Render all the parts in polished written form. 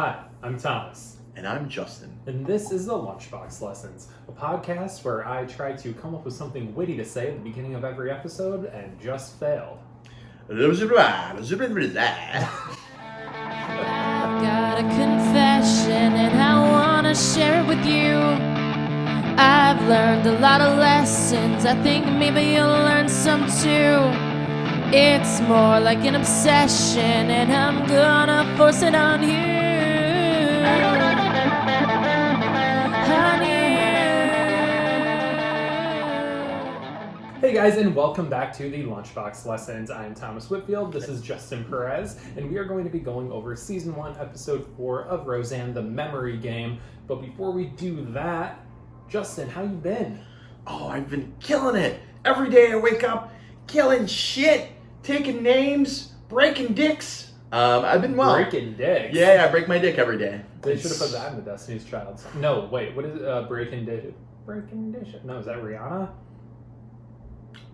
Hi, I'm Thomas. And I'm Justin. And this is the Lunchbox Lessons, a podcast where I try to come up with something witty to say at the beginning of every episode and just failed. I've got a confession and I wanna share it with you. I've learned a lot of lessons, I think maybe you'll learn some too. It's more like an obsession and I'm gonna force it on you. Hey guys, and welcome back to the Lunchbox Lessons. I'm Thomas Whitfield, this is Justin Perez, and we are going to be going over Season 1, Episode 4 of Roseanne, the Memory Game. But before we do that, Justin, how you been? Oh, I've been killing it. Every day I wake up, killing shit, taking names, breaking dicks. I've been well. Breaking dicks? Yeah, I break my dick every day. They should have put that in the Destiny's Child song. No, wait, what is it? Breaking dishes? Breaking dishes? No, is that Rihanna?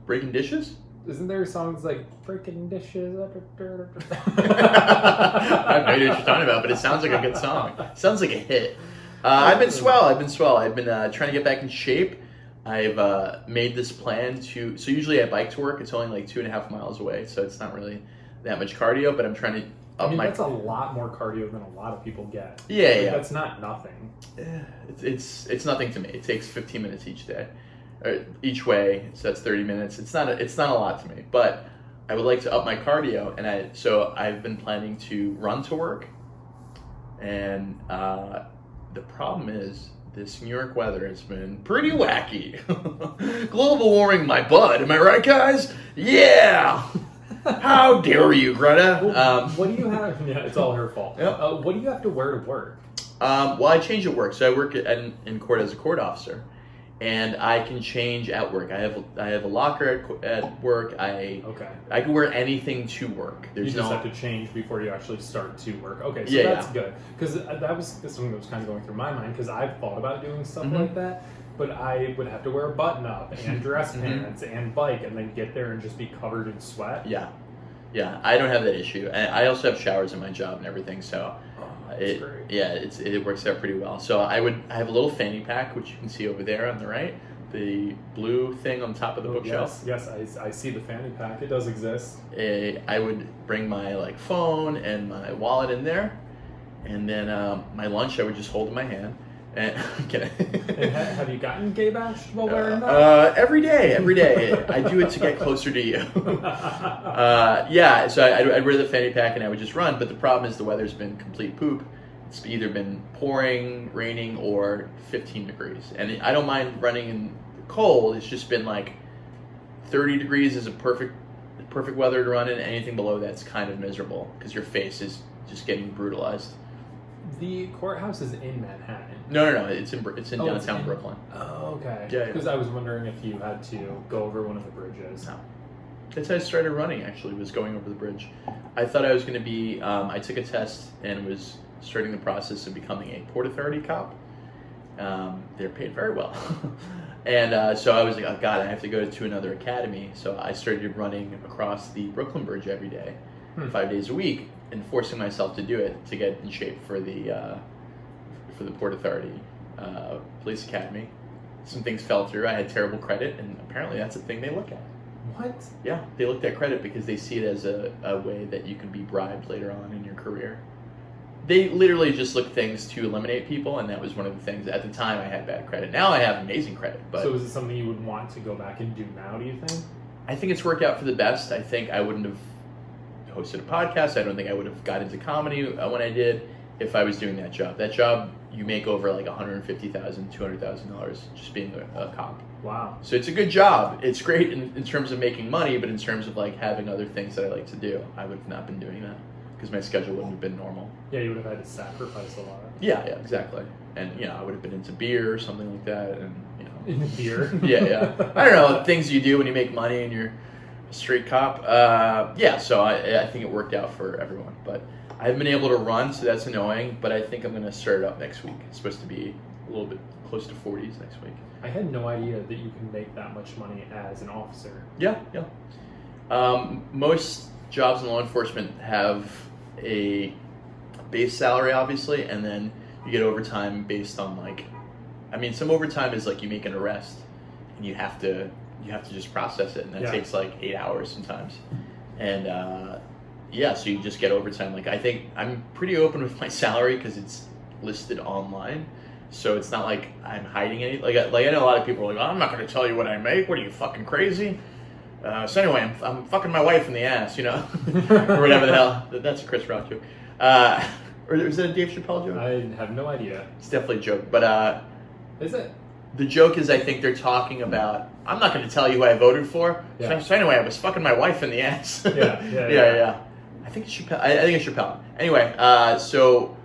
Breaking dishes? Isn't there songs like Breaking Dishes? I have no idea what you're talking about, but it sounds like a good song. It sounds like a hit. I've been swell. I've been trying to get back in shape. I've made this plan to... So usually I bike to work. It's only like 2.5 miles away, so it's not really that much cardio, but I'm trying to that's a lot more cardio than a lot of people get. Yeah. That's not nothing. It's nothing to me. It takes 15 minutes each way, so that's 30 minutes. It's not a lot to me, but I would like to up my cardio, and so I've been planning to run to work, and the problem is this New York weather has been pretty wacky. Global warming, my butt. Am I right, guys? Yeah. How dare you, Greta? What do you have? Yeah, it's all her fault. Yep. What do you have to wear to work? Well, I change at work, so I work in court as a court officer. And I can change at work. I have a locker at work. I can wear anything to work. You just have to change before you actually start to work. Okay, so that's good. Because that was something that was kind of going through my mind, because I've thought about doing stuff like that, but I would have to wear a button-up and dress pants and bike and then get there and just be covered in sweat. Yeah, I don't have that issue. And I also have showers in my job and everything, so... That's great. Yeah, it works out pretty well. So I have a little fanny pack, which you can see over there on the right, the blue thing on top of the bookshelf. Yes, I see the fanny pack. It does exist. I would bring my phone and my wallet in there, and then my lunch I would just hold in my hand. And and have you gotten gay bashed while wearing that? Every day. I do it to get closer to you. So I'd wear the fanny pack and I would just run, but the problem is the weather's been complete poop. It's either been pouring, raining, or 15 degrees. And I don't mind running in the cold. It's just been 30 degrees is a perfect weather to run in. Anything below that's kind of miserable because your face is just getting brutalized. The courthouse is in Manhattan. No. It's in downtown Brooklyn. Oh, okay. Yeah. Because I was wondering if you had to go over one of the bridges. No. That's how I started running, actually, was going over the bridge. I thought I was going to be... I took a test and was starting the process of becoming a Port Authority cop. They're paid very well. And so I was like, oh, God, I have to go to another academy. So I started running across the Brooklyn Bridge every day, 5 days a week, and forcing myself to do it to get in shape for the Port Authority Police Academy. Some things fell through. I had terrible credit, and apparently that's a thing they look at. What? Yeah, they looked at credit because they see it as a way that you can be bribed later on in your career. They literally just look things to eliminate people, and that was one of the things. At the time, I had bad credit. Now I have amazing credit. But so is it something you would want to go back and do now, do you think? I think it's worked out for the best. I think I wouldn't have hosted a podcast. I don't think I would have got into comedy when I did if I was doing that job. That job, you make over $150,000, $200,000 just being a cop. Wow. So it's a good job. It's great in terms of making money, but in terms of having other things that I like to do, I would have not been doing that because my schedule wouldn't have been normal. Yeah, you would have had to sacrifice a lot. Yeah, exactly. And I would have been into beer or something like that, and into beer. yeah. I don't know, things you do when you make money and you're a street cop. So I think it worked out for everyone. But I haven't been able to run, so that's annoying. But I think I'm going to start it up next week. It's supposed to be a little bit close to 40s next week. I had no idea that you can make that much money as an officer. Yeah. Most jobs in law enforcement have a base salary, obviously, and then you get overtime based on like, I mean, some overtime is like you make an arrest and you have to just process it, and that takes like 8 hours sometimes, and so you just get overtime. Like I think I'm pretty open with my salary because it's listed online, so it's not like I'm hiding anything. Like I know a lot of people are like, oh, I'm not going to tell you what I make. What are you, fucking crazy? So anyway, I'm fucking my wife in the ass, or whatever the hell. That's a Chris Rock joke. Or is that a Dave Chappelle joke? I have no idea. It's definitely a joke, but is it? The joke is, I think they're talking about, I'm not going to tell you who I voted for. Yeah. So anyway, I was fucking my wife in the ass. Yeah. I think it's Chappelle. I think it's Chappelle. Anyway, so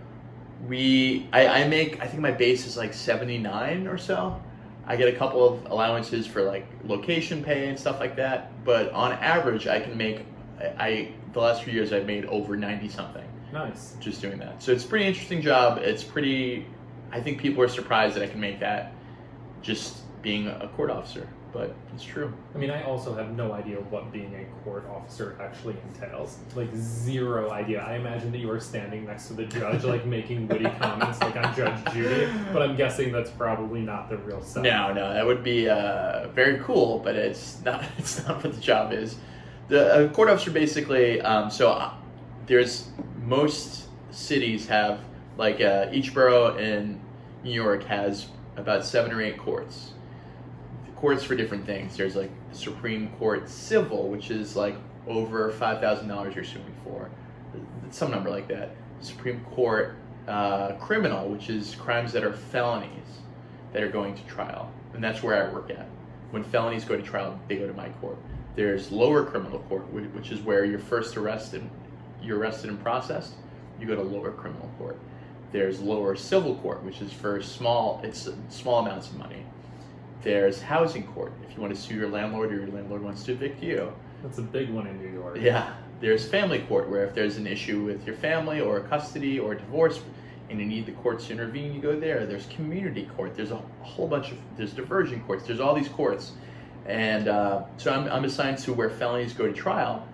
I make, I think my base is like 79 or so. I get a couple of allowances for like location pay and stuff like that. But on average, I can make, the last few years I've made over 90 something. Nice. Just doing that. So it's a pretty interesting job. It's pretty, I think people are surprised that I can make that just being a court officer, but it's true. I mean, I also have no idea what being a court officer actually entails. Like, zero idea. I imagine that you are standing next to the judge, like, making witty comments, like on Judge Judy, but I'm guessing that's probably not the real setup. No, that would be very cool, but it's not what the job is. The court officer basically, there's, most cities have, like, each borough in New York has about 7 or 8 courts. Courts for different things. There's like Supreme Court Civil, which is like over $5,000 you're suing for, some number like that. Supreme Court Criminal, which is crimes that are felonies that are going to trial, and that's where I work at. When felonies go to trial, they go to my court. There's Lower Criminal Court, which is where you're first arrested. You're arrested and processed. You go to Lower Criminal Court. There's Lower Civil Court, which is for small amounts of money. There's Housing Court, if you want to sue your landlord or your landlord wants to evict you. That's a big one in New York. Yeah. There's Family Court, where if there's an issue with your family or custody or divorce and you need the courts to intervene, you go there. There's Community Court. There's a whole bunch of, there's diversion courts. There's all these courts. And so I'm assigned to where felonies go to trial,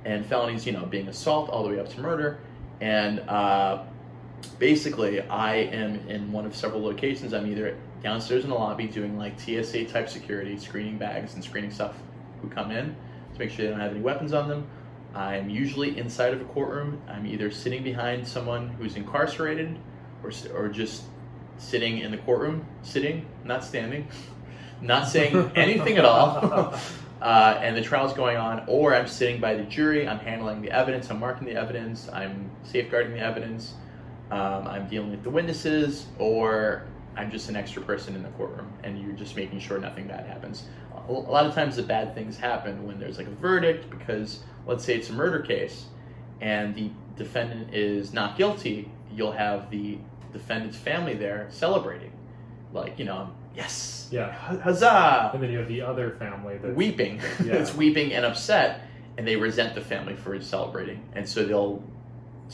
and felonies, being assault all the way up to murder. And basically, I am in one of several locations. I'm either downstairs in the lobby doing like TSA type security, screening bags and screening stuff who come in to make sure they don't have any weapons on them. I'm usually inside of a courtroom. I'm either sitting behind someone who's incarcerated or just sitting in the courtroom, sitting, not standing, not saying anything at all. And the trial's going on, or I'm sitting by the jury, I'm handling the evidence, I'm marking the evidence, I'm safeguarding the evidence, I'm dealing with the witnesses, or I'm just an extra person in the courtroom, and you're just making sure nothing bad happens. A lot of times the bad things happen when there's like a verdict, because let's say it's a murder case, and the defendant is not guilty, you'll have the defendant's family there celebrating. Like, yes, yeah, huzzah! And then you have the other family that's weeping. Yeah. It's weeping and upset, and they resent the family for celebrating. And so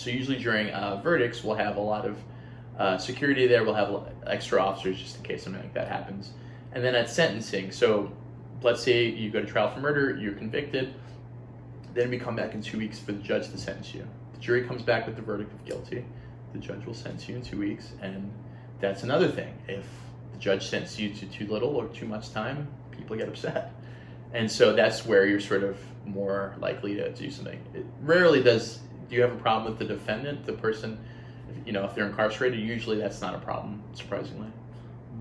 usually during verdicts, we'll have a lot of security there. We'll have extra officers just in case something like that happens. And then at sentencing, so let's say you go to trial for murder, you're convicted, then we come back in 2 weeks for the judge to sentence you. The jury comes back with the verdict of guilty. The judge will sentence you in 2 weeks, and that's another thing. If the judge sentences you to too little or too much time, people get upset. And so that's where you're sort of more likely to do something. It rarely does. Do you have a problem with the defendant, the person, if they're incarcerated? Usually that's not a problem, surprisingly.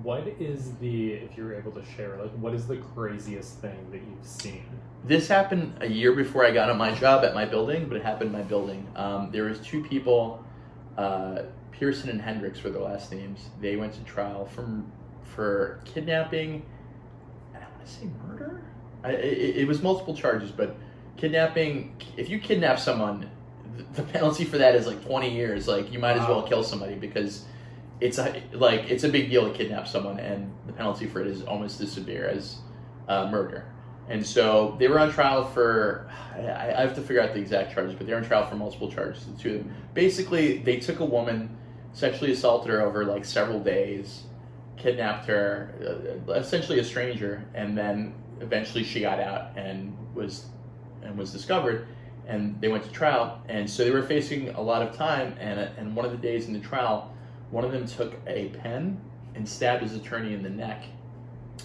What is if you're able to share, what is the craziest thing that you've seen? This happened a year before I got on my job at my building, but it happened in my building. There was 2 people, Pearson and Hendricks were their last names. They went to trial for kidnapping, and I want to say murder? It was multiple charges, but kidnapping, if you kidnap someone, the penalty for that is like 20 years. Like, you might as well kill somebody, because it's a big deal to kidnap someone, and the penalty for it is almost as severe as murder. And so they were on trial for, I have to figure out the exact charges, but they were on trial for multiple charges, the 2 of them. Basically, they took a woman, sexually assaulted her over like several days, kidnapped her, essentially a stranger, and then eventually she got out and was discovered, and they went to trial, and so they were facing a lot of time, and one of the days in the trial, one of them took a pen and stabbed his attorney in the neck,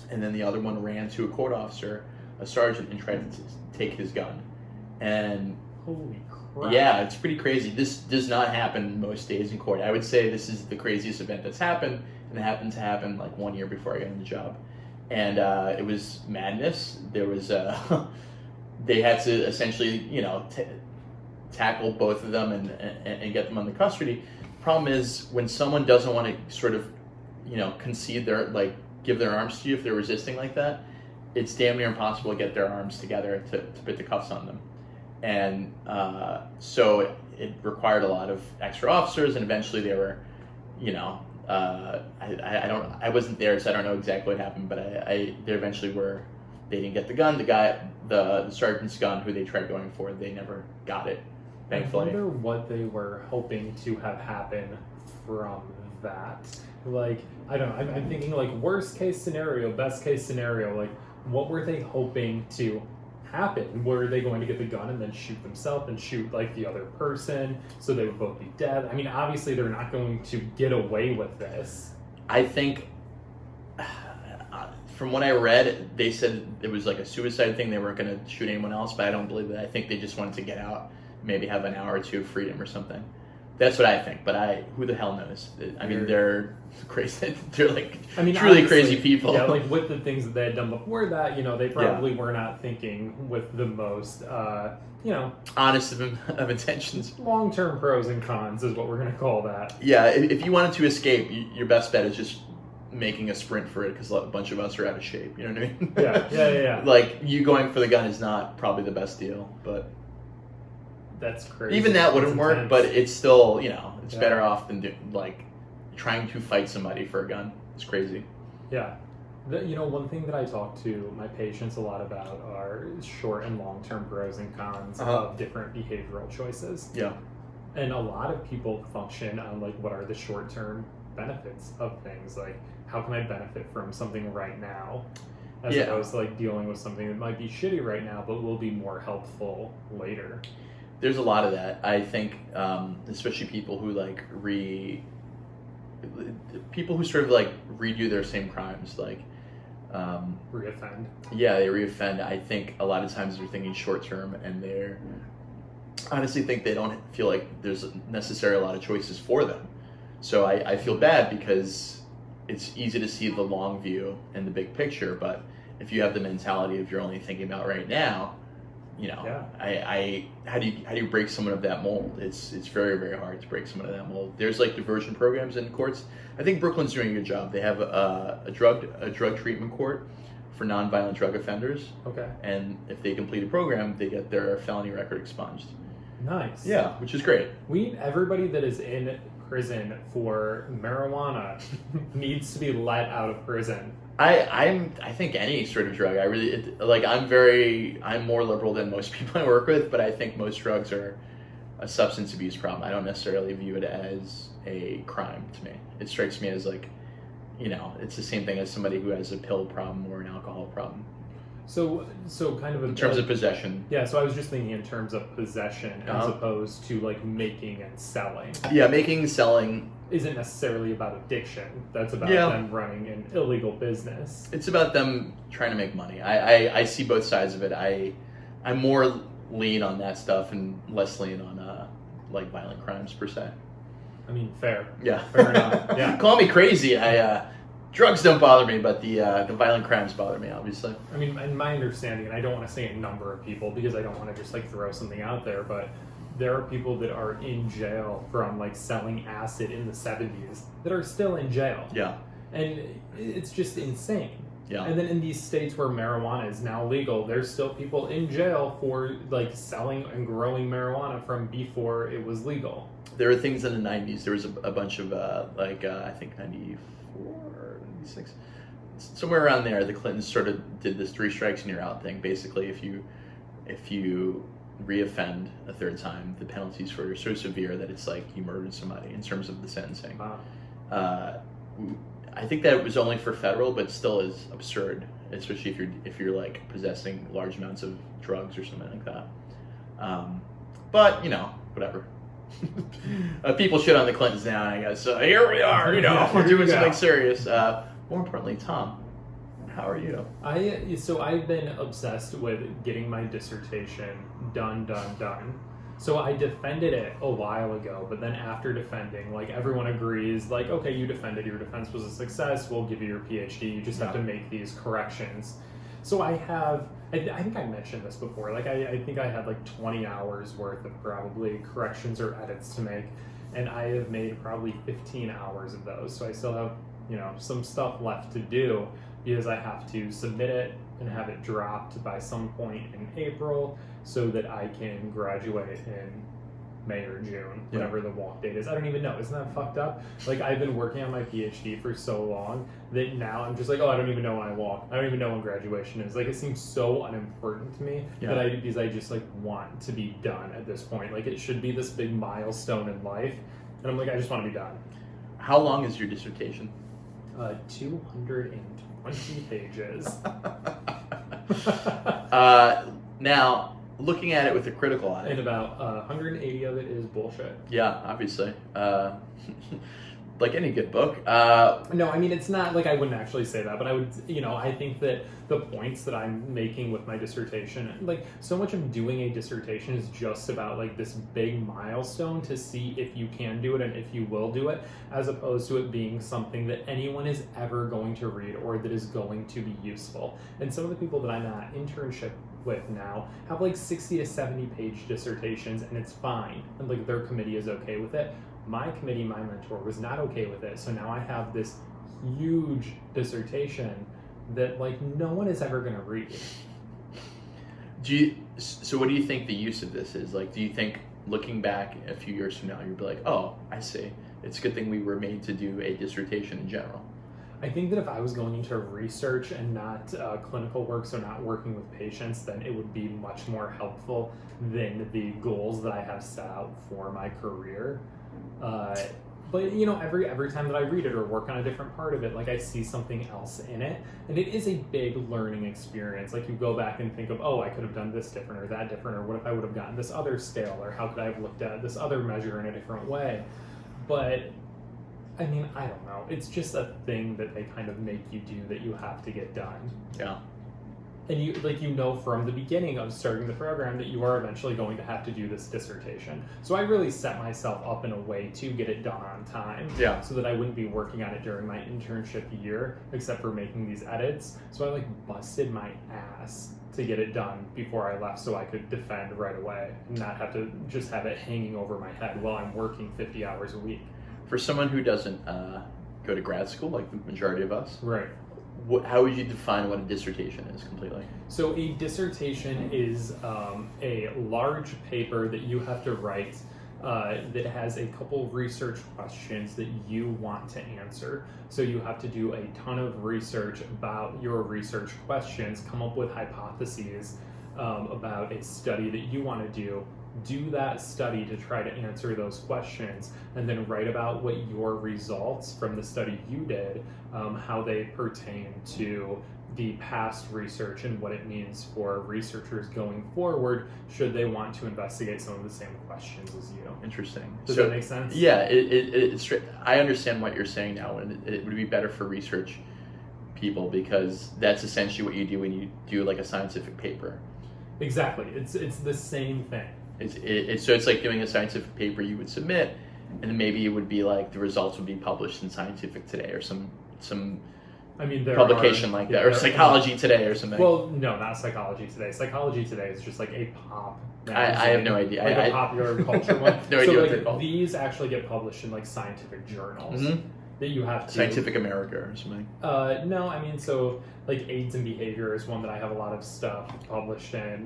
and then the other one ran to a court officer, a sergeant, and tried to take his gun. And holy crap. Yeah, it's pretty crazy. This does not happen most days in court. I would say this is the craziest event that's happened, and it happened to happen like 1 year before I got in the job. And it was madness. There was, they had to essentially, tackle both of them and get them under custody. Problem is, when someone doesn't want to sort of, concede their, give their arms to you if they're resisting like that, it's damn near impossible to get their arms together to put the cuffs on them. And so it required a lot of extra officers, and eventually they were, I wasn't there, so I don't know exactly what happened, but they eventually were. They didn't get the gun. The sergeant's gun, who they tried going for, they never got it, thankfully. I wonder what they were hoping to have happen from that. I don't know. I'm thinking worst case scenario, best case scenario. What were they hoping to happen? Were they going to get the gun and then shoot themselves and shoot the other person so they would both be dead? I mean, obviously they're not going to get away with this. I think, from what I read, they said it was a suicide thing. They weren't going to shoot anyone else, but I don't believe that. I think they just wanted to get out, maybe have an hour or two of freedom or something. That's what I think, but who the hell knows? I mean, they're crazy. They're truly crazy people. Yeah, with the things that they had done before that, they probably were not thinking with the most, honest of intentions. Long-term pros and cons is what we're going to call that. Yeah, if you wanted to escape, your best bet is just making a sprint for it, because a bunch of us are out of shape. You know what I mean? Yeah. You going for the gun is not probably the best deal, but that's crazy. Even that wouldn't work, but it's still, it's better off than trying to fight somebody for a gun. It's crazy. Yeah. One thing that I talk to my patients a lot about are short and long-term pros and cons of different behavioral choices. Yeah. And a lot of people function on what are the short-term benefits of things. How can I benefit from something right now? As opposed to dealing with something that might be shitty right now, but will be more helpful later. There's a lot of that. I think, especially people who people who sort of redo their same crimes, reoffend. Yeah, they reoffend. I think a lot of times they're thinking short term, and honestly think they don't feel like there's necessarily a lot of choices for them. So I feel bad, because it's easy to see the long view and the big picture, but if you have the mentality of you're only thinking about right now, how do you break someone of that mold? It's very, very hard to break someone of that mold. There's diversion programs in courts. I think Brooklyn's doing a good job. They have a drug treatment court for nonviolent drug offenders. Okay. And if they complete a program, they get their felony record expunged. Nice. Yeah, which is great. Everybody that is in prison for marijuana needs to be let out of prison. I think any sort of drug. I'm more liberal than most people I work with, but I think most drugs are a substance abuse problem. I don't necessarily view it as a crime to me. It strikes me as it's the same thing as somebody who has a pill problem or an alcohol problem. So kind of in terms of possession. Yeah, so I was just thinking in terms of possession as opposed to making and selling. Yeah, making and selling isn't necessarily about addiction. That's about them running an illegal business. It's about them trying to make money. I see both sides of it. I'm more lean on that stuff and less lean on violent crimes per se. I mean, fair. Yeah. Fair enough. Yeah. Call me crazy. Drugs don't bother me, but the violent crimes bother me, obviously. I mean, in my understanding, and I don't want to say a number of people because I don't want to just throw something out there, but there are people that are in jail from selling acid in the 70s that are still in jail. Yeah. And it's just insane. Yeah. And then in these states where marijuana is now legal, there's still people in jail for selling and growing marijuana from before it was legal. There were things in the 90s. There was a bunch of I think 94 or 96, somewhere around there. The Clintons sort of did this 3 strikes and you're out thing. Basically, if you reoffend a third time, the penalties for it are so severe that it's you murdered somebody in terms of the sentencing. Wow. I think that was only for federal, but still is absurd, especially if you're possessing large amounts of drugs or something like that. But, whatever. People shit on the Clintons now, I guess. Here we are, we're doing something serious. More importantly, Tom, how are you? So I've been obsessed with getting my dissertation done. So I defended it a while ago, but then after defending, everyone agrees, okay, you defended, your defense was a success, we'll give you your PhD, you just have to make these corrections. So I think I mentioned this before, I think I had 20 hours worth of probably corrections or edits to make, and I have made probably 15 hours of those. So I still have, some stuff left to do because I have to submit it and have it dropped by some point in April so that I can graduate in May or June, whatever the walk date is. I don't even know. Isn't that fucked up? I've been working on my PhD for so long that now I'm just I don't even know when I walk. I don't even know when graduation is. It seems so unimportant to me because I just want to be done at this point. It should be this big milestone in life. And I'm I just want to be done. How long is your dissertation? 220 pages. Now, looking at it with a critical eye. And about 180 of it is bullshit. Yeah, obviously. Like any good book. No, I mean, it's not I wouldn't actually say that, but I would, I think that the points that I'm making with my dissertation, so much of doing a dissertation is just about this big milestone to see if you can do it and if you will do it, as opposed to it being something that anyone is ever going to read or that is going to be useful. And some of the people that I'm at internship with now have 60 to 70 page dissertations, and it's fine, and their committee is okay with it. My committee, my mentor, was not okay with it, so now I have this huge dissertation that no one is ever going to read. So what do you think the use of this is? Do you think looking back a few years from now, you'd be oh, I see, it's a good thing we were made to do a dissertation in general? I think that if I was going into research and not clinical work, so not working with patients, then it would be much more helpful than the goals that I have set out for my career. But every time that I read it or work on a different part of it, I see something else in it, and it is a big learning experience. You go back and think of, oh, I could have done this different or that different, or what if I would have gotten this other scale, or how could I have looked at this other measure in a different way? But I mean, I don't know. It's just a thing that they kind of make you do that you have to get done. Yeah. And you from the beginning of starting the program that you are eventually going to have to do this dissertation. So I really set myself up in a way to get it done on time. Yeah. So that I wouldn't be working on it during my internship year, except for making these edits. So I busted my ass to get it done before I left so I could defend right away and not have to just have it hanging over my head while I'm working 50 hours a week. For someone who doesn't go to grad school, like the majority of us, right? How would you define what a dissertation is completely? So a dissertation is a large paper that you have to write that has a couple research questions that you want to answer. So you have to do a ton of research about your research questions, come up with hypotheses about a study that you want to do that study to try to answer those questions, and then write about what your results from the study you did, how they pertain to the past research and what it means for researchers going forward should they want to investigate some of the same questions as you. Interesting. Does that make sense? Yeah, it's I understand what you're saying now, and it would be better for research people because that's essentially what you do when you do a scientific paper. Exactly. It's the same thing. So it's like doing a scientific paper you would submit, and then maybe it would be the results would be published in Scientific Today or some publication like that, or Psychology Today or something. Well, no, not Psychology Today. Psychology Today is just a pop magazine. I have no idea. A popular culture one. No idea what they're called. These actually get published in scientific journals. Mm-hmm. That you have to... Scientific America or something. No, I mean, so AIDS and Behavior is one that I have a lot of stuff published in.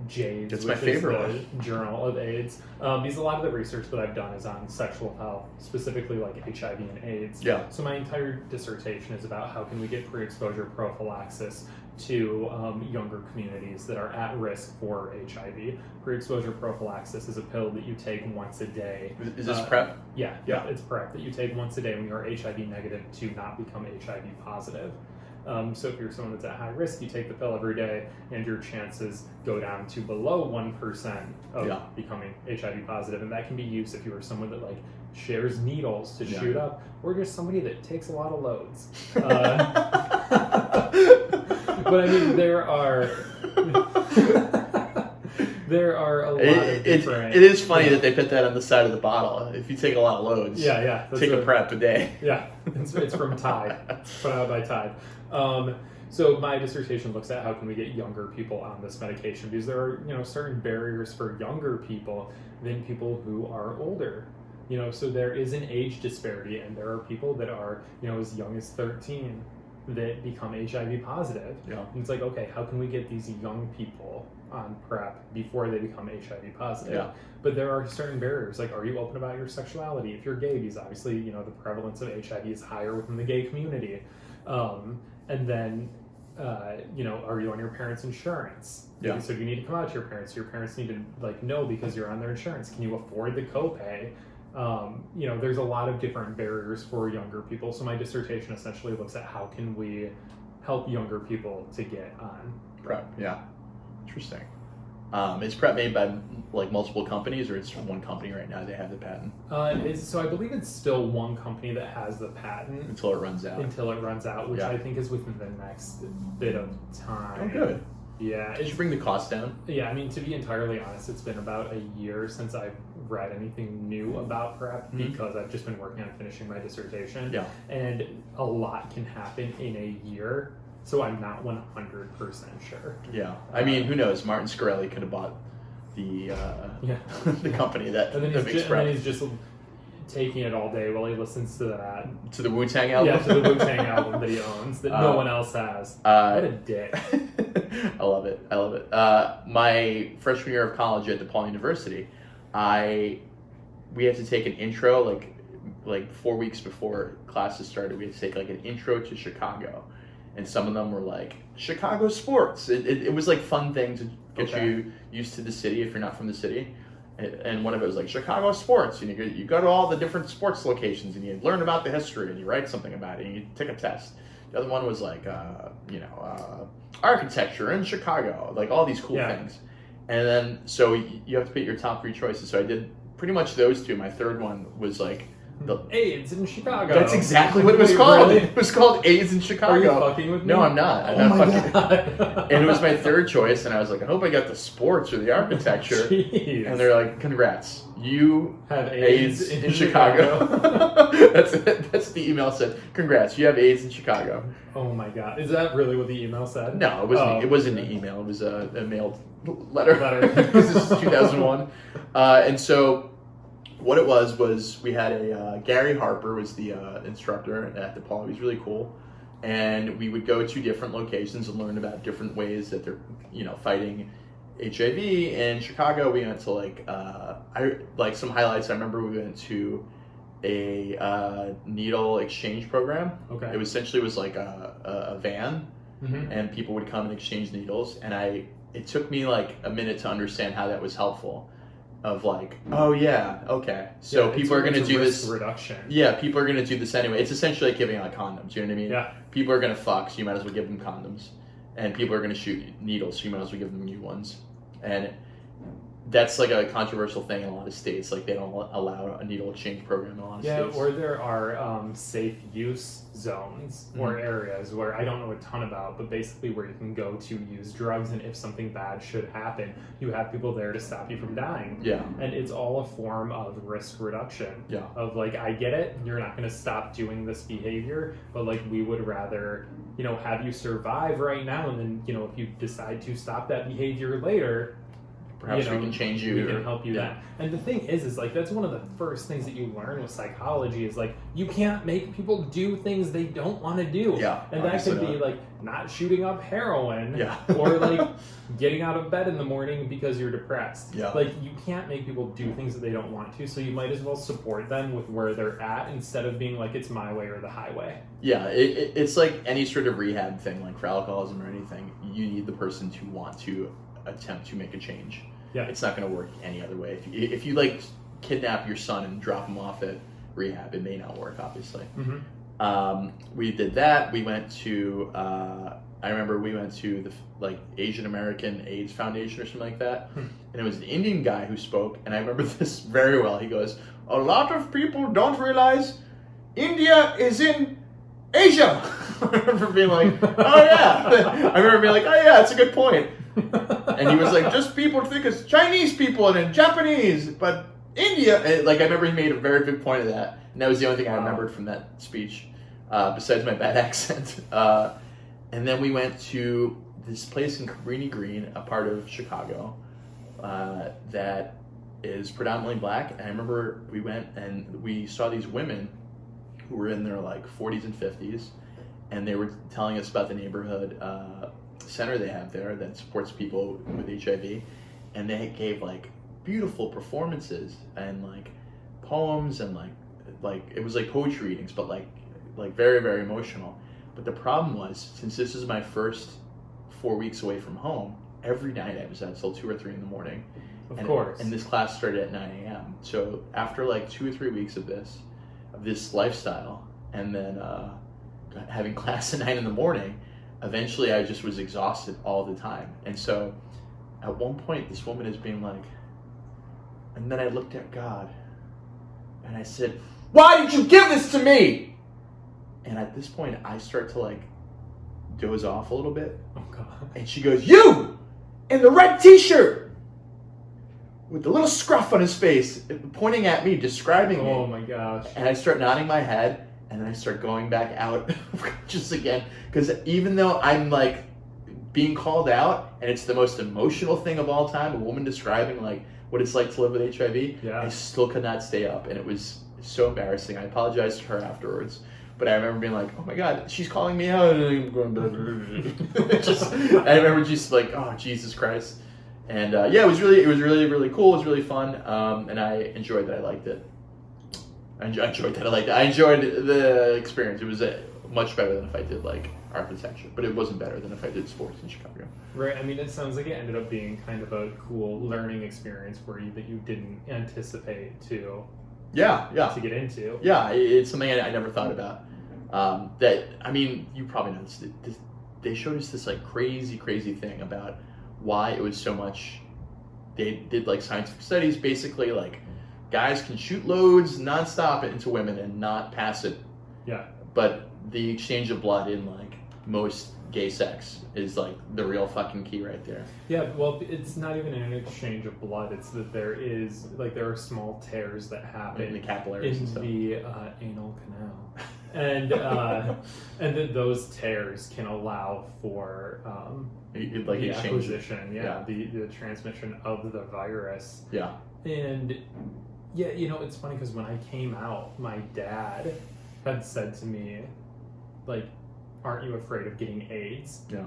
JAIDS, that's my favorite one. Journal of AIDS. Because a lot of the research that I've done is on sexual health, specifically HIV and AIDS. Yeah. So my entire dissertation is about how can we get pre-exposure prophylaxis to younger communities that are at risk for HIV. Pre-exposure prophylaxis is a pill that you take once a day. Is this PrEP? Yeah, it's PrEP that you take once a day when you're HIV negative to not become HIV positive. So if you're someone that's at high risk, you take the pill every day, and your chances go down to below 1% of becoming HIV positive. And that can be used if you are someone that like shares needles to shoot up, or just somebody that takes a lot of loads. But I mean, there are a lot of different... It is funny that they put that on the side of the bottle. If you take a lot of loads, take a PrEP a day. Yeah, it's from Tide. It's put out by Tide. So my dissertation looks at how can we get younger people on this medication, because there are certain barriers for younger people than people who are older. So there is an age disparity, and there are people that are as young as 13 that become HIV positive. Yeah. And it's like, okay, how can we get these young people on PrEP before they become HIV positive? Yeah. But there are certain barriers, like, are you open about your sexuality? If you're gay, because obviously, the prevalence of HIV is higher within the gay community. And then, are you on your parents' insurance? Yeah. So do you need to come out to your parents? Your parents need to, know because you're on their insurance. Can you afford the copay? There's a lot of different barriers for younger people. So my dissertation essentially looks at how can we help younger people to get on PrEP. Yeah, interesting. Is PrEP made by like multiple companies, or it's from one company right now? They have the patent. So I believe it's still one company that has the patent until it runs out. Which I think is within the next bit of time. Oh, good. Yeah. Did you bring the cost down? Yeah, I mean, to be entirely honest, it's been about a year since I've read anything new about PrEP, because I've just been working on finishing my dissertation. Yeah. And a lot can happen in a year, so I'm not 100% sure. Yeah. I mean, who knows? Martin Shkreli could have bought the the company that makes PrEP. And then he's just taking it all day while he listens to that. To the Wu-Tang album? Yeah, to the Wu-Tang album that he owns, that no one else has. What a dick. I love it. My freshman year of college at DePaul University, we had to take an intro, like 4 weeks before classes started, we had to take like an intro to Chicago. And some of them were like, Chicago sports. It was like fun thing to get you used to the city if you're not from the city. And one of it was like Chicago sports. And you go to all the different sports locations and you learn about the history and you write something about it and you take a test. The other one was like, architecture in Chicago, like all these cool things. And then, so you have to pick your top 3 choices. So I did pretty much those 2. My third one was like, the AIDS in Chicago. That's exactly what it was called. Really? It was called AIDS in Chicago. Are you fucking with me? No, I'm not. I'm not fucking. God. And it was my third choice, and I was like, I hope I got the sports or the architecture. Jeez. And they're like, congrats, you have AIDS in Chicago. That's it. That's the email said. Congrats, you have AIDS in Chicago. Oh my God, is that really what the email said? No, it wasn't. It wasn't an email. It was a mailed letter. This is 2001, and so. What it was we had a Gary Harper was the instructor at DePaul. He was really cool, and we would go to different locations and learn about different ways that they're fighting HIV. In Chicago, we went to some highlights. I remember we went to a needle exchange program. Okay. It essentially was like a van, and people would come and exchange needles. And it took me like a minute to understand how that was helpful. Of like, oh yeah, okay. So people are going to do this reduction. Yeah, people are going to do this anyway. It's essentially like giving out condoms. You know what I mean? Yeah. People are going to fuck, so you might as well give them condoms. And people are going to shoot needles, so you might as well give them new ones. And that's like a controversial thing in a lot of states. Like they don't allow a needle exchange program in a lot of states. Yeah, or there are safe use zones or areas where I don't know a ton about, but basically where you can go to use drugs, and if something bad should happen, you have people there to stop you from dying. Yeah. And it's all a form of risk reduction. Yeah. Of like, I get it, you're not going to stop doing this behavior, but like we would rather, have you survive right now, and then, if you decide to stop that behavior later, perhaps we can change you. We can help you then. And the thing is like, that's one of the first things that you learn with psychology is like, you can't make people do things they don't want to do. Yeah. And that could be like not shooting up heroin. Yeah. Or like getting out of bed in the morning because you're depressed. Yeah. Like you can't make people do things that they don't want to, so you might as well support them with where they're at instead of being like, it's my way or the highway. Yeah, it's like any sort of rehab thing, like for alcoholism or anything, you need the person to want to attempt to make a change. Yeah. It's not going to work any other way. If you like kidnap your son and drop him off at rehab, it may not work, obviously. We did that. We went to, I remember we went to the Asian American AIDS Foundation or something like that. And it was an Indian guy who spoke. And I remember this very well. He goes, a lot of people don't realize India is in Asia. I remember being like, oh yeah. I remember being like, oh yeah, that's a good point. And he was like, just people think it's Chinese people and then Japanese, but India. And, I remember he made a very big point of that. And that was the only thing I remembered from that speech, besides my bad accent. And then we went to this place in Cabrini Green, a part of Chicago, that is predominantly black. And I remember we went and we saw these women who were in their 40s and 50s, and they were telling us about the neighborhood center they have there that supports people with HIV, and they gave beautiful performances and poems and it was poetry readings, but very, very emotional. But the problem was, since this is my first 4 weeks away from home, every night I was out till 2 or 3 in the morning. Of course. And this class started at 9 a.m. So after 2 or 3 weeks of this lifestyle, and then having class at 9 in the morning, eventually I just was exhausted all the time. And so at one point this woman is being like, and then I looked at God and I said, why did you give this to me? And at this point I start to doze off a little bit. Oh God. And she goes, you in the red t-shirt with the little scruff on his face, pointing at me, describing me. Oh my gosh. And I start nodding my head, and then I start going back out just again. Because even though I'm being called out, and it's the most emotional thing of all time, a woman describing what it's like to live with HIV, yeah. I still could not stay up. And it was so embarrassing. I apologized to her afterwards. But I remember being like, oh my God, she's calling me out. I'm going I remember just oh, Jesus Christ. And yeah, it was really, really cool. It was really fun. And I enjoyed that. I liked it. I enjoyed the experience. It was much better than if I did architecture, but it wasn't better than if I did sports in Chicago. Right. I mean, it sounds like it ended up being kind of a cool learning experience for you that you didn't anticipate to. Yeah. To get into. Yeah, it's something I never thought about. That, I mean, you probably know this. They showed us this crazy thing about why it was so much. They did scientific studies, basically guys can shoot loads nonstop into women and not pass it. Yeah. But the exchange of blood in most gay sex is the real fucking key right there. Yeah, well, it's not even an exchange of blood. It's that there is there are small tears that happen in the capillaries in the anal canal, and that those tears can allow for the acquisition, the transmission of the virus. Yeah, and yeah, it's funny because when I came out, my dad had said to me, aren't you afraid of getting AIDS? Yeah.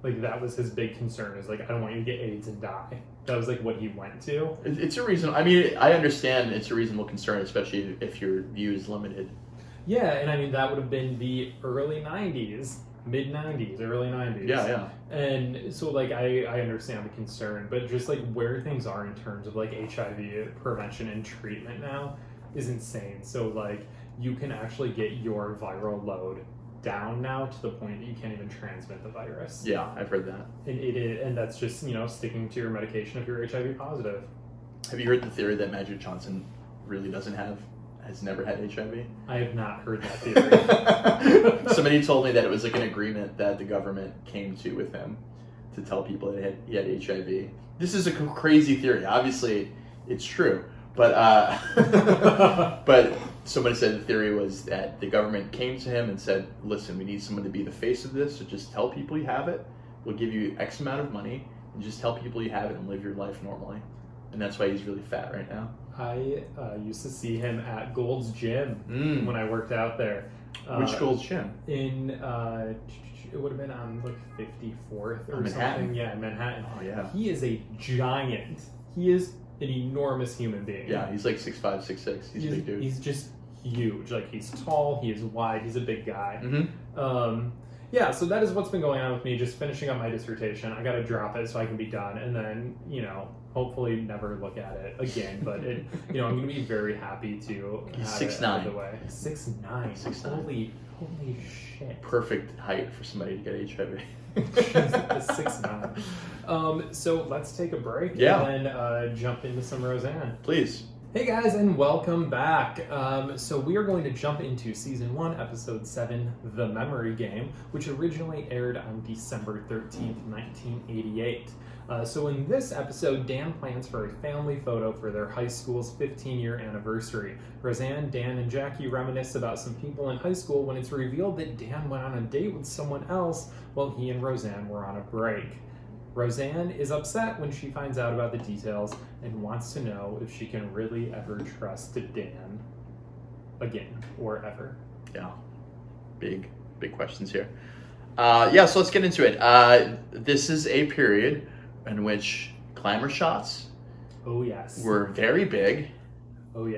That was his big concern, is I don't want you to get AIDS and die. That was what he went to. It's a reason. I mean, I understand it's a reasonable concern, especially if your view is limited. Yeah, and I mean, that would have been the early 90s, mid 90s, early 90s. Yeah. And so I understand the concern, but just where things are in terms of HIV prevention and treatment now is insane. So you can actually get your viral load down now to the point that you can't even transmit the virus. Yeah, I've heard that. And that's just, sticking to your medication if you're HIV positive. Have you heard the theory that Magic Johnson really has never had HIV? I have not heard that theory. Somebody told me that it was an agreement that the government came to with him to tell people that he had HIV. This is a crazy theory. Obviously, it's true. But but somebody said the theory was that the government came to him and said, listen, we need someone to be the face of this, so just tell people you have it. We'll give you X amount of money, and just tell people you have it and live your life normally. And that's why he's really fat right now. I used to see him at Gold's Gym when I worked out there. Which Gold's Gym? In, it would have been on 54th or something. Manhattan. Yeah, in Manhattan. Oh, yeah. He is a giant. He is an enormous human being. Yeah, he's 6'5", 6'6". He's a big dude. He's just huge. He's tall, he is wide, he's a big guy. Mm-hmm. Yeah, so that is what's been going on with me, just finishing up my dissertation. I gotta drop it so I can be done, and then, hopefully never look at it again. But it, I'm going to be very happy to. He's have 6'9". it out of the way. 6'9". 6'9". Holy shit! Perfect height for somebody to get HIV. 6'9". So let's take a break and then jump into some Roseanne. Please. Hey guys, and welcome back. So we are going to jump into Season 1, Episode 7, The Memory Game, which originally aired on December 13th, 1988. So in this episode, Dan plans for a family photo for their high school's 15-year anniversary. Roseanne, Dan, and Jackie reminisce about some people in high school when it's revealed that Dan went on a date with someone else while he and Roseanne were on a break. Roseanne is upset when she finds out about the details and wants to know if she can really ever trust Dan again or ever. Yeah, big questions here. So let's get into it. This is a period in which glamour shots were very big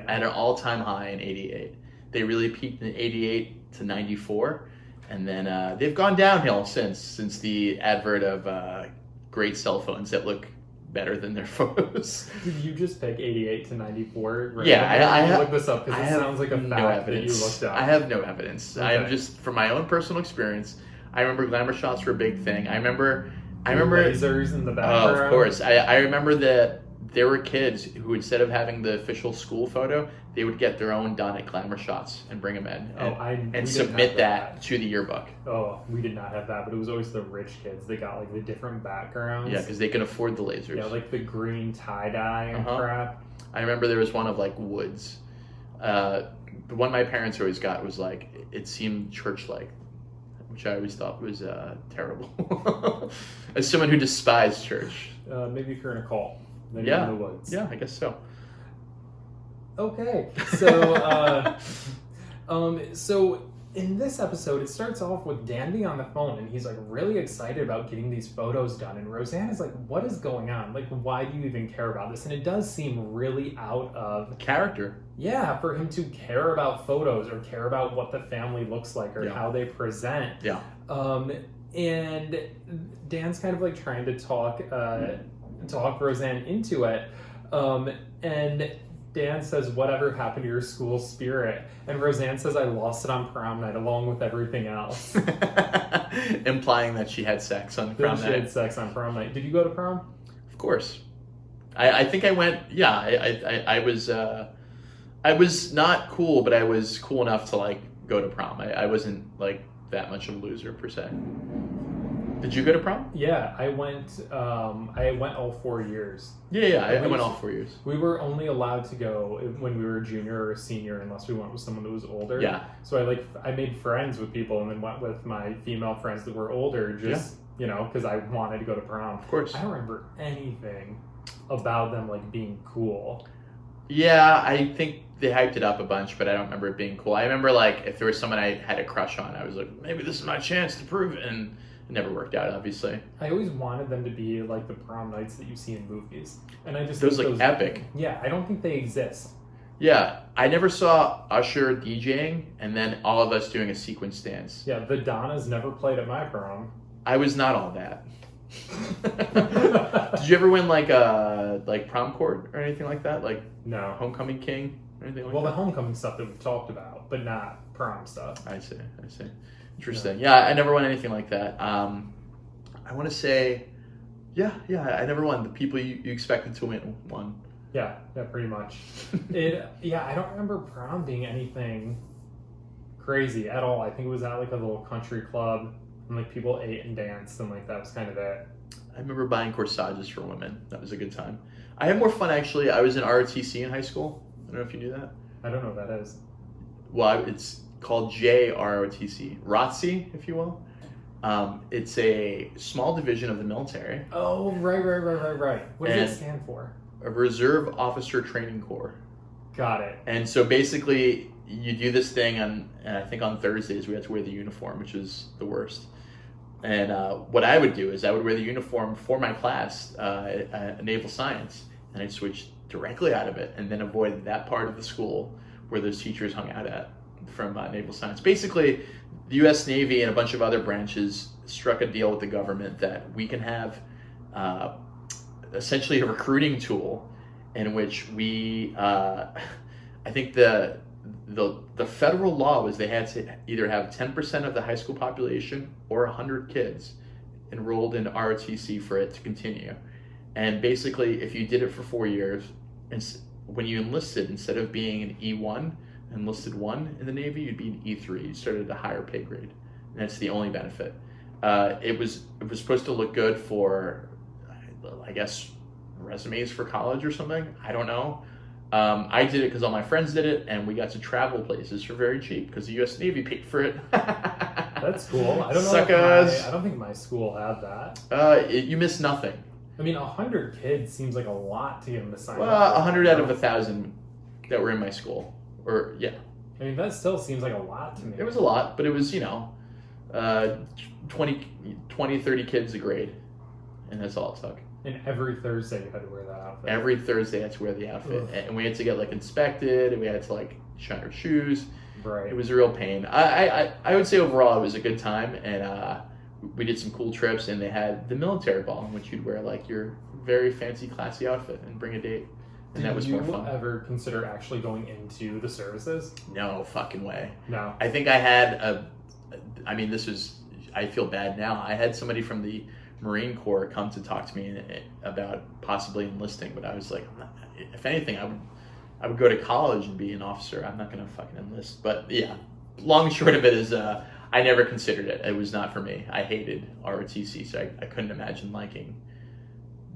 at an all-time high in 88. They really peaked in 88 to 94, and then they've gone downhill since the advert of great cell phones that look better than their photos. Did you just pick 88 to 94? Right? Yeah, I look this up because it sounds like a fact that you looked up. I have no evidence. Okay. I am just from my own personal experience. I remember glamour shots were a big thing. I remember lasers in the background. Of course. I remember that there were kids who, instead of having the official school photo, they would get their own done at glamour shots and bring them in and submit that to the yearbook. Oh, we did not have that, but it was always the rich kids. They got like the different backgrounds. Yeah, because they can afford the lasers. Yeah, like the green tie-dye and crap. I remember there was one of like woods. The one my parents always got was like, it seemed church-like, which I always thought was terrible. As someone who despised church. Maybe if you're in a cult. Then Yeah. you're in the woods. Yeah, I guess so. Okay, so so in this episode, it starts off with Dan being on the phone, and he's like really excited about getting these photos done, and Roseanne is like, "What is going on? Like, why do you even care about this?" And it does seem really out of character. Yeah, for him to care about photos or care about what the family looks like or how they present. Yeah. And Dan's kind of like trying to talk Roseanne into it, and Dan says, "Whatever happened to your school spirit?" And Roseanne says, "I lost it on prom night along with everything else." Implying that she had sex on prom night. She had sex on prom night. Did you go to prom? Of course. I think I went, I was not cool, but I was cool enough to like go to prom. I wasn't like that much of a loser per se. Did you go to prom? Yeah, I went all 4 years. I went all 4 years. We were only allowed to go when we were a junior or a senior unless we went with someone that was older. Yeah. So I made friends with people and then went with my female friends that were older just, because I wanted to go to prom. Of course. I don't remember anything about them like being cool. Yeah, I think they hyped it up a bunch, but I don't remember it being cool. I remember like if there was someone I had a crush on, I was like, maybe this is my chance to prove it, and it never worked out, obviously. I always wanted them to be like the prom nights that you see in movies. And I just those like epic. Yeah, I don't think they exist. Yeah, I never saw Usher DJing and then all of us doing a sequence dance. Yeah, the Donnas never played at my prom. I was not all that. Did you ever win like prom court or anything like that? Like no Homecoming King or anything like that? Well, the homecoming stuff that we've talked about, but not prom stuff. I see. Interesting. Yeah, I never won anything like that. I want to say, I never won. The people you expected to win won. Yeah, pretty much. I don't remember prom being anything crazy at all. I think it was at like a little country club, and like people ate and danced, and like that was kind of it. I remember buying corsages for women. That was a good time. I had more fun actually. I was in ROTC in high school. I don't know if you knew that. I don't know what that is. Well, it's called JROTC, ROTC, if you will. It's a small division of the military. Oh, right. What does it stand for? A Reserve Officer Training Corps. Got it. And so basically, you do this thing and I think on Thursdays we had to wear the uniform, which is the worst. And what I would do is I would wear the uniform for my class, naval science, and I'd switch directly out of it and then avoid that part of the school where those teachers hung out at from naval science. Basically, the U.S. Navy and a bunch of other branches struck a deal with the government that we can have essentially a recruiting tool in which we, I think the federal law was they had to either have 10% of the high school population or 100 kids enrolled in ROTC for it to continue. And basically, if you did it for 4 years, and when you enlisted, instead of being an E1, enlisted 1 in the Navy, you'd be an E3. You started at a higher pay grade. And that's the only benefit. It was supposed to look good for, I guess, resumes for college or something. I don't know. I did it because all my friends did it, and we got to travel places for very cheap because the U.S. Navy paid for it. That's cool. I don't know. I don't think my school had that. You miss nothing. I mean, 100 kids seems like a lot to get them to sign up. Well, 100 out of 1,000 that were in my school. Or, yeah. I mean, that still seems like a lot to me. It was a lot, but it was, 20, 30 kids a grade. And that's all it took. And every Thursday you had to wear that outfit. Every Thursday I had to wear the outfit. Ugh. And we had to get, inspected, and we had to, shine our shoes. Right. It was a real pain. I would say overall it was a good time, and we did some cool trips, and they had the military ball in which you'd wear, your very fancy, classy outfit and bring a date. And that was more fun. Did you ever consider actually going into the services? No fucking way. No. I think I had I feel bad now. I had somebody from the Marine Corps come to talk to me about possibly enlisting, but I was like, if anything, I would go to college and be an officer. I'm not going to fucking enlist. But yeah, long and short of it is I never considered it. It was not for me. I hated ROTC, so I couldn't imagine liking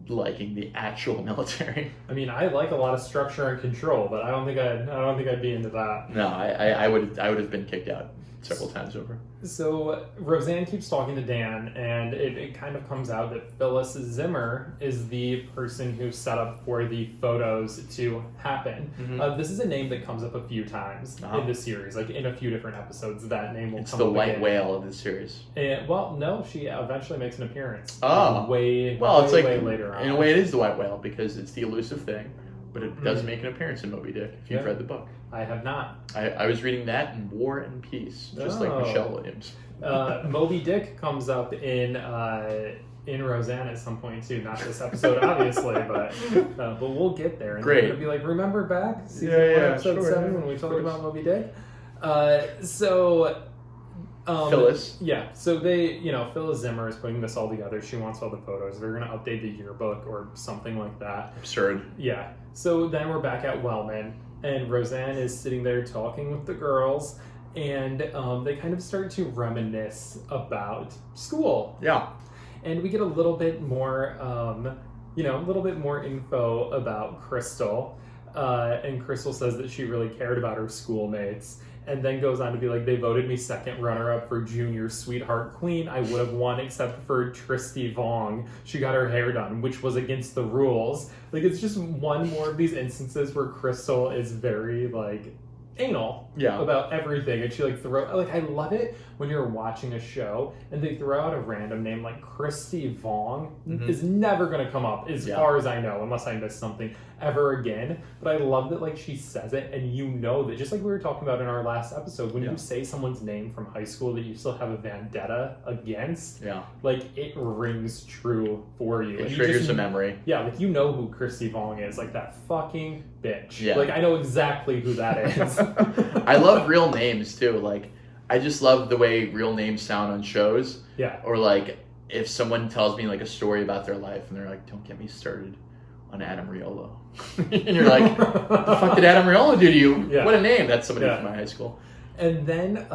the actual military. I mean, I like a lot of structure and control, but I don't think I'd be into that. No, I would have been kicked out several times over. So Roseanne keeps talking to Dan, and it kind of comes out that Phyllis Zimmer is the person who set up for the photos to happen. Mm-hmm. This is a name that comes up a few times in the series, in a few different episodes. That name will come up. It's the white whale of the series. And, well, no, she eventually makes an appearance. Oh, way later on. In a way, it is the white whale because it's the elusive thing, but it does make an appearance in Moby Dick. If you've read the book. I have not. I was reading that in War and Peace, just like Michelle Williams. Moby Dick comes up in Roseanne at some point too. Not this episode, obviously, but we'll get there. And Great. It'll be remember back season 1, episode 7 when we talked about Moby Dick. Phyllis. Yeah. So they, Phyllis Zimmer is putting this all together. She wants all the photos. They're going to update the yearbook or something like that. Absurd. Yeah. So then we're back at Wellman. And Roseanne is sitting there talking with the girls, and they kind of start to reminisce about school. Yeah. And we get a little bit more, info about Crystal. And Crystal says that she really cared about her schoolmates, and then goes on to be they voted me second runner-up for Junior Sweetheart Queen. I would have won except for Tristy Vong. She got her hair done, which was against the rules. It's just one more of these instances where Crystal is very, anal about everything. And she, I love it when you're watching a show and they throw out a random name like Christy Vong. Mm-hmm. Is never going to come up, as far as I know, unless I miss something, ever again. But I love that, she says it, and that, just like we were talking about in our last episode, when you say someone's name from high school that you still have a vendetta against, it rings true for you. It triggers a memory. Yeah, who Christy Vong is, that fucking bitch. Yeah. I know exactly who that is. I love real names, too. I just love the way real names sound on shows. Yeah. Or, if someone tells me, a story about their life, and they're like, don't get me started on Adam Riolo. And you're like, what the fuck did Adam Riolo do to you? Yeah. What a name. That's somebody from my high school. And then,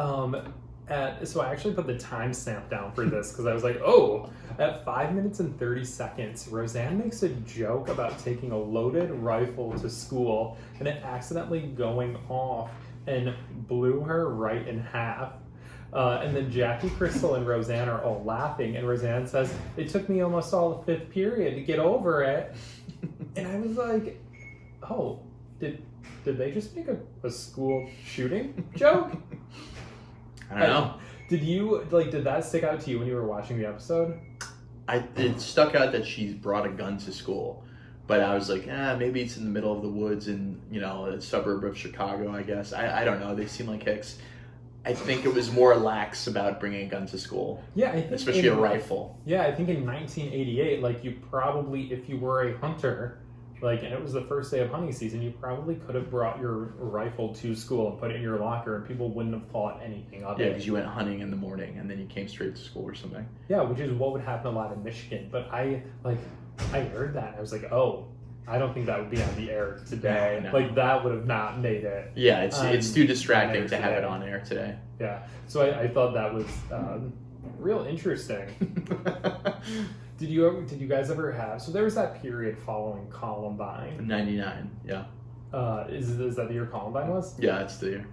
so I actually put the timestamp down for this, because I was at 5 minutes and 30 seconds, Roseanne makes a joke about taking a loaded rifle to school and it accidentally going off and blew her right in half. And then Jackie, Crystal, and Roseanne are all laughing, and Roseanne says, it took me almost all the 5th period to get over it. And I was like, oh, did they just make a school shooting joke? I don't know. Did you, did that stick out to you when you were watching the episode? It stuck out that she's brought a gun to school. But I was like, maybe it's in the middle of the woods in, a suburb of Chicago, I guess. I don't know. They seem like hicks. I think it was more lax about bringing a gun to school. Yeah, I think especially a rifle. Yeah, I think in 1988, like you probably, if you were a hunter, like, and it was the first day of hunting season, you probably could have brought your rifle to school and put it in your locker, and people wouldn't have thought anything of it. Yeah, because you went hunting in the morning and then you came straight to school or something. Yeah, which is what would happen a lot in Michigan. But I heard that and I was like, oh, I don't think that would be on the air today. No. Like, that would have not made it. Yeah, it's too distracting to have it on air today. Yeah, so I thought that was real interesting. Did you guys ever have? So there was that period following Columbine. 99, yeah. Is that the year Columbine was? Yeah, it's the year.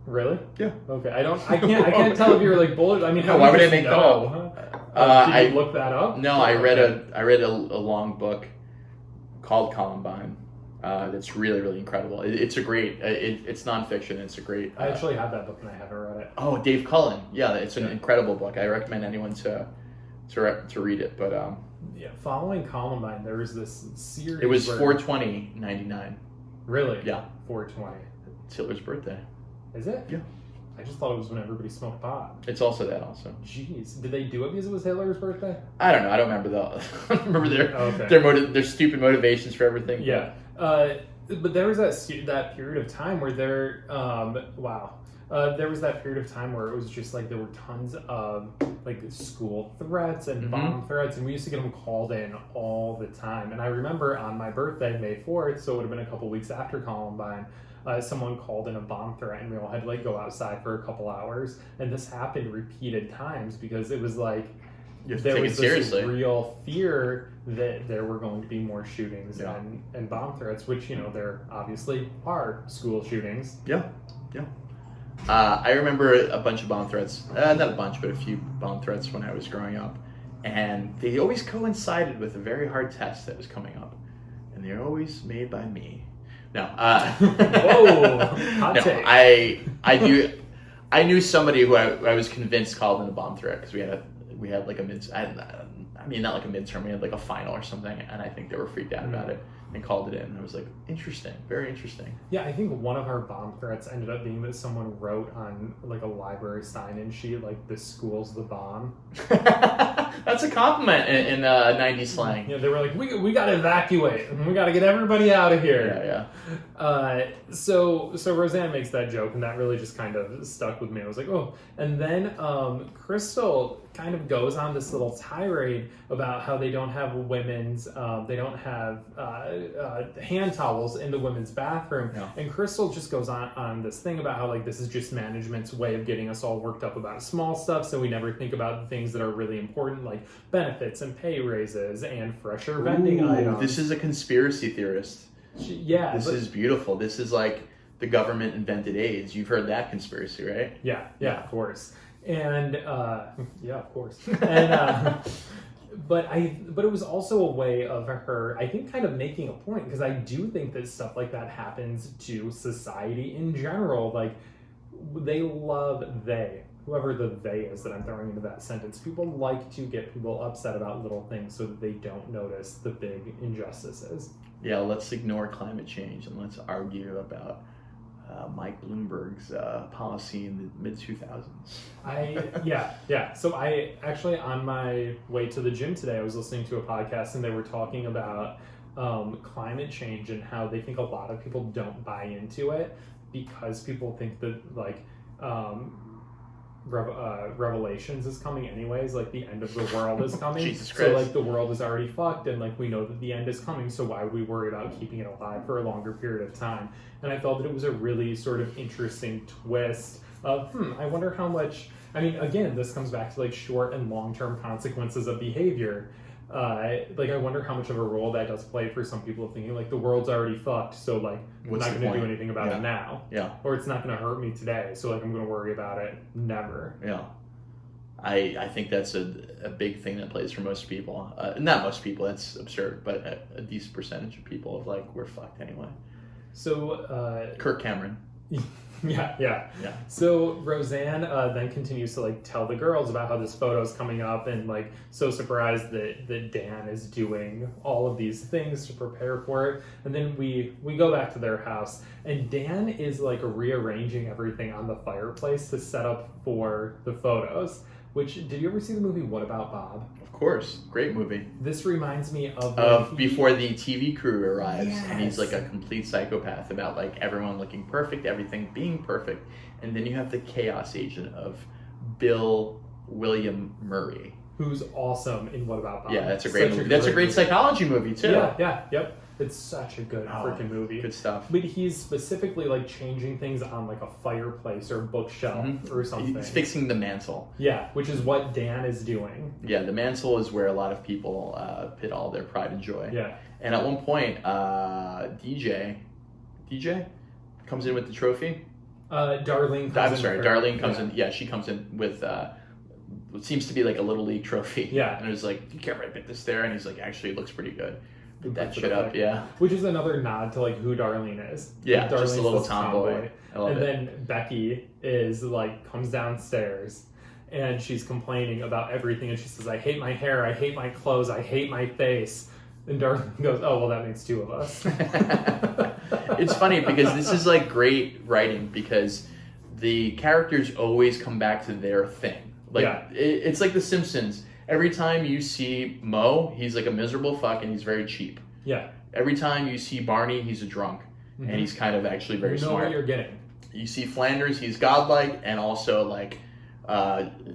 Really? Yeah. Okay. I can't tell if you were like bullet. I mean, why would I make that up? Did you look that up? No, I read a long book called Columbine. That's really, really incredible. It's a great. It's nonfiction. It's a great. I actually have that book and I haven't read it. Oh, Dave Cullen. Yeah, it's an incredible book. I recommend anyone to read it. But yeah, following Columbine, there was this series. It was 4/20/99. Really? Yeah. 4/20. It's Hitler's birthday. Is it? Yeah. I just thought it was when everybody smoked pot. It's also that also. Jeez, did they do it because it was Hitler's birthday? I don't know. I don't remember I don't remember their stupid motivations for everything. Yeah. But there was that period of time where there was that period of time where it was just like there were tons of like school threats and bomb threats, and we used to get them called in all the time. And I remember on my birthday, May 4th, so it would have been a couple weeks after Columbine, someone called in a bomb threat, and we all had to like go outside for a couple hours. And this happened repeated times because it was like there was this real fear that there were going to be more shootings and bomb threats, which, you know, there obviously are school shootings. Yeah. I remember a bunch of bomb threats. Not a bunch, but a few bomb threats when I was growing up. And they always coincided with a very hard test that was coming up. And they were always made by me. No. Whoa! Hot take. I knew somebody who I was convinced called in a bomb threat because we had like a not like a midterm, we had like a final or something, and I think they were freaked out about it and called it in. And I was like, interesting, very interesting. Yeah, I think one of our bomb threats ended up being that someone wrote on like a library sign-in sheet, like, "This school's the bomb." That's a compliment in 90s slang. Yeah, they were like, we got to evacuate, and we got to get everybody out of here. Yeah. So Roseanne makes that joke, and that really just kind of stuck with me. I was like, oh. And then Crystal kind of goes on this little tirade about how they don't have they don't have hand towels in the women's bathroom. Yeah. And Crystal just goes on this thing about how, like, this is just management's way of getting us all worked up about small stuff, so we never think about the things that are really important, like benefits and pay raises and fresher vending items. This is a conspiracy theorist. This is beautiful. This is like the government invented AIDS. You've heard that conspiracy, right? Yeah, of course. And of course. And but it was also a way of her, I think, kind of making a point, because I do think that stuff like that happens to society in general. Like, they love whoever the they is that I'm throwing into that sentence. People like to get people upset about little things so that they don't notice the big injustices. Yeah, let's ignore climate change and let's argue about Mike Bloomberg's policy in the mid-2000s. So I actually, on my way to the gym today, I was listening to a podcast, and they were talking about climate change and how they think a lot of people don't buy into it because people think that, like, Revelations is coming anyways, like the end of the world is coming. Jesus Christ. So, like, the world is already fucked, and, like, we know that the end is coming, so why would we worry about keeping it alive for a longer period of time? And I felt that it was a really sort of interesting twist of, I wonder how much, I mean, again, this comes back to, like, short and long-term consequences of behavior. Like, I wonder how much of a role that does play for some people, thinking, like, the world's already fucked, so, like, I'm not going to do anything about it now. Yeah. Or it's not going to hurt me today, so, like, I'm going to worry about it never. Yeah. I think that's a big thing that plays for most people. Not most people, that's absurd, but a decent percentage of people of, like, we're fucked anyway. So, Kirk Cameron. Yeah. So Roseanne then continues to like tell the girls about how this photo's coming up, and like so surprised that Dan is doing all of these things to prepare for it. And then we go back to their house, and Dan is like rearranging everything on the fireplace to set up for the photos. Which, did you ever see the movie What About Bob? Of course, great movie. This reminds me of before the TV crew arrives, Yes. and he's like a complete psychopath about like everyone looking perfect, everything being perfect, and then you have the chaos agent of Bill William Murray, who's awesome in What About Bob. Yeah, that's a great movie. That's a great psychology movie too. Yep. It's such a good freaking movie. Good stuff. But he's specifically like changing things on like a fireplace or bookshelf or something. He's fixing the mantle. Yeah, which is what Dan is doing. Yeah, the mantle is where a lot of people put all their pride and joy. Yeah. And at one point, DJ comes in with the trophy. Darlene comes I'm sorry, Darlene comes in. Yeah, she comes in with what seems to be like a Little League trophy. Yeah. And it was like, you can't put this there. And he's like, actually, it looks pretty good. Put that shit up, yeah. Which is another nod to like who Darlene is. Yeah, Darlene's just a little this tomboy. I love and it. then Becky is like comes downstairs and she's complaining about everything, and she says, I hate my hair, I hate my clothes, I hate my face. And Darlene goes, oh, well, that makes two of us. It's funny because this is like great writing because the characters always come back to their thing. Like it's like The Simpsons. Every time you see Moe, he's like a miserable fuck and he's very cheap. Yeah. Every time you see Barney, he's a drunk and he's kind of actually very smart. You know what you're getting. You see Flanders, he's godlike and also like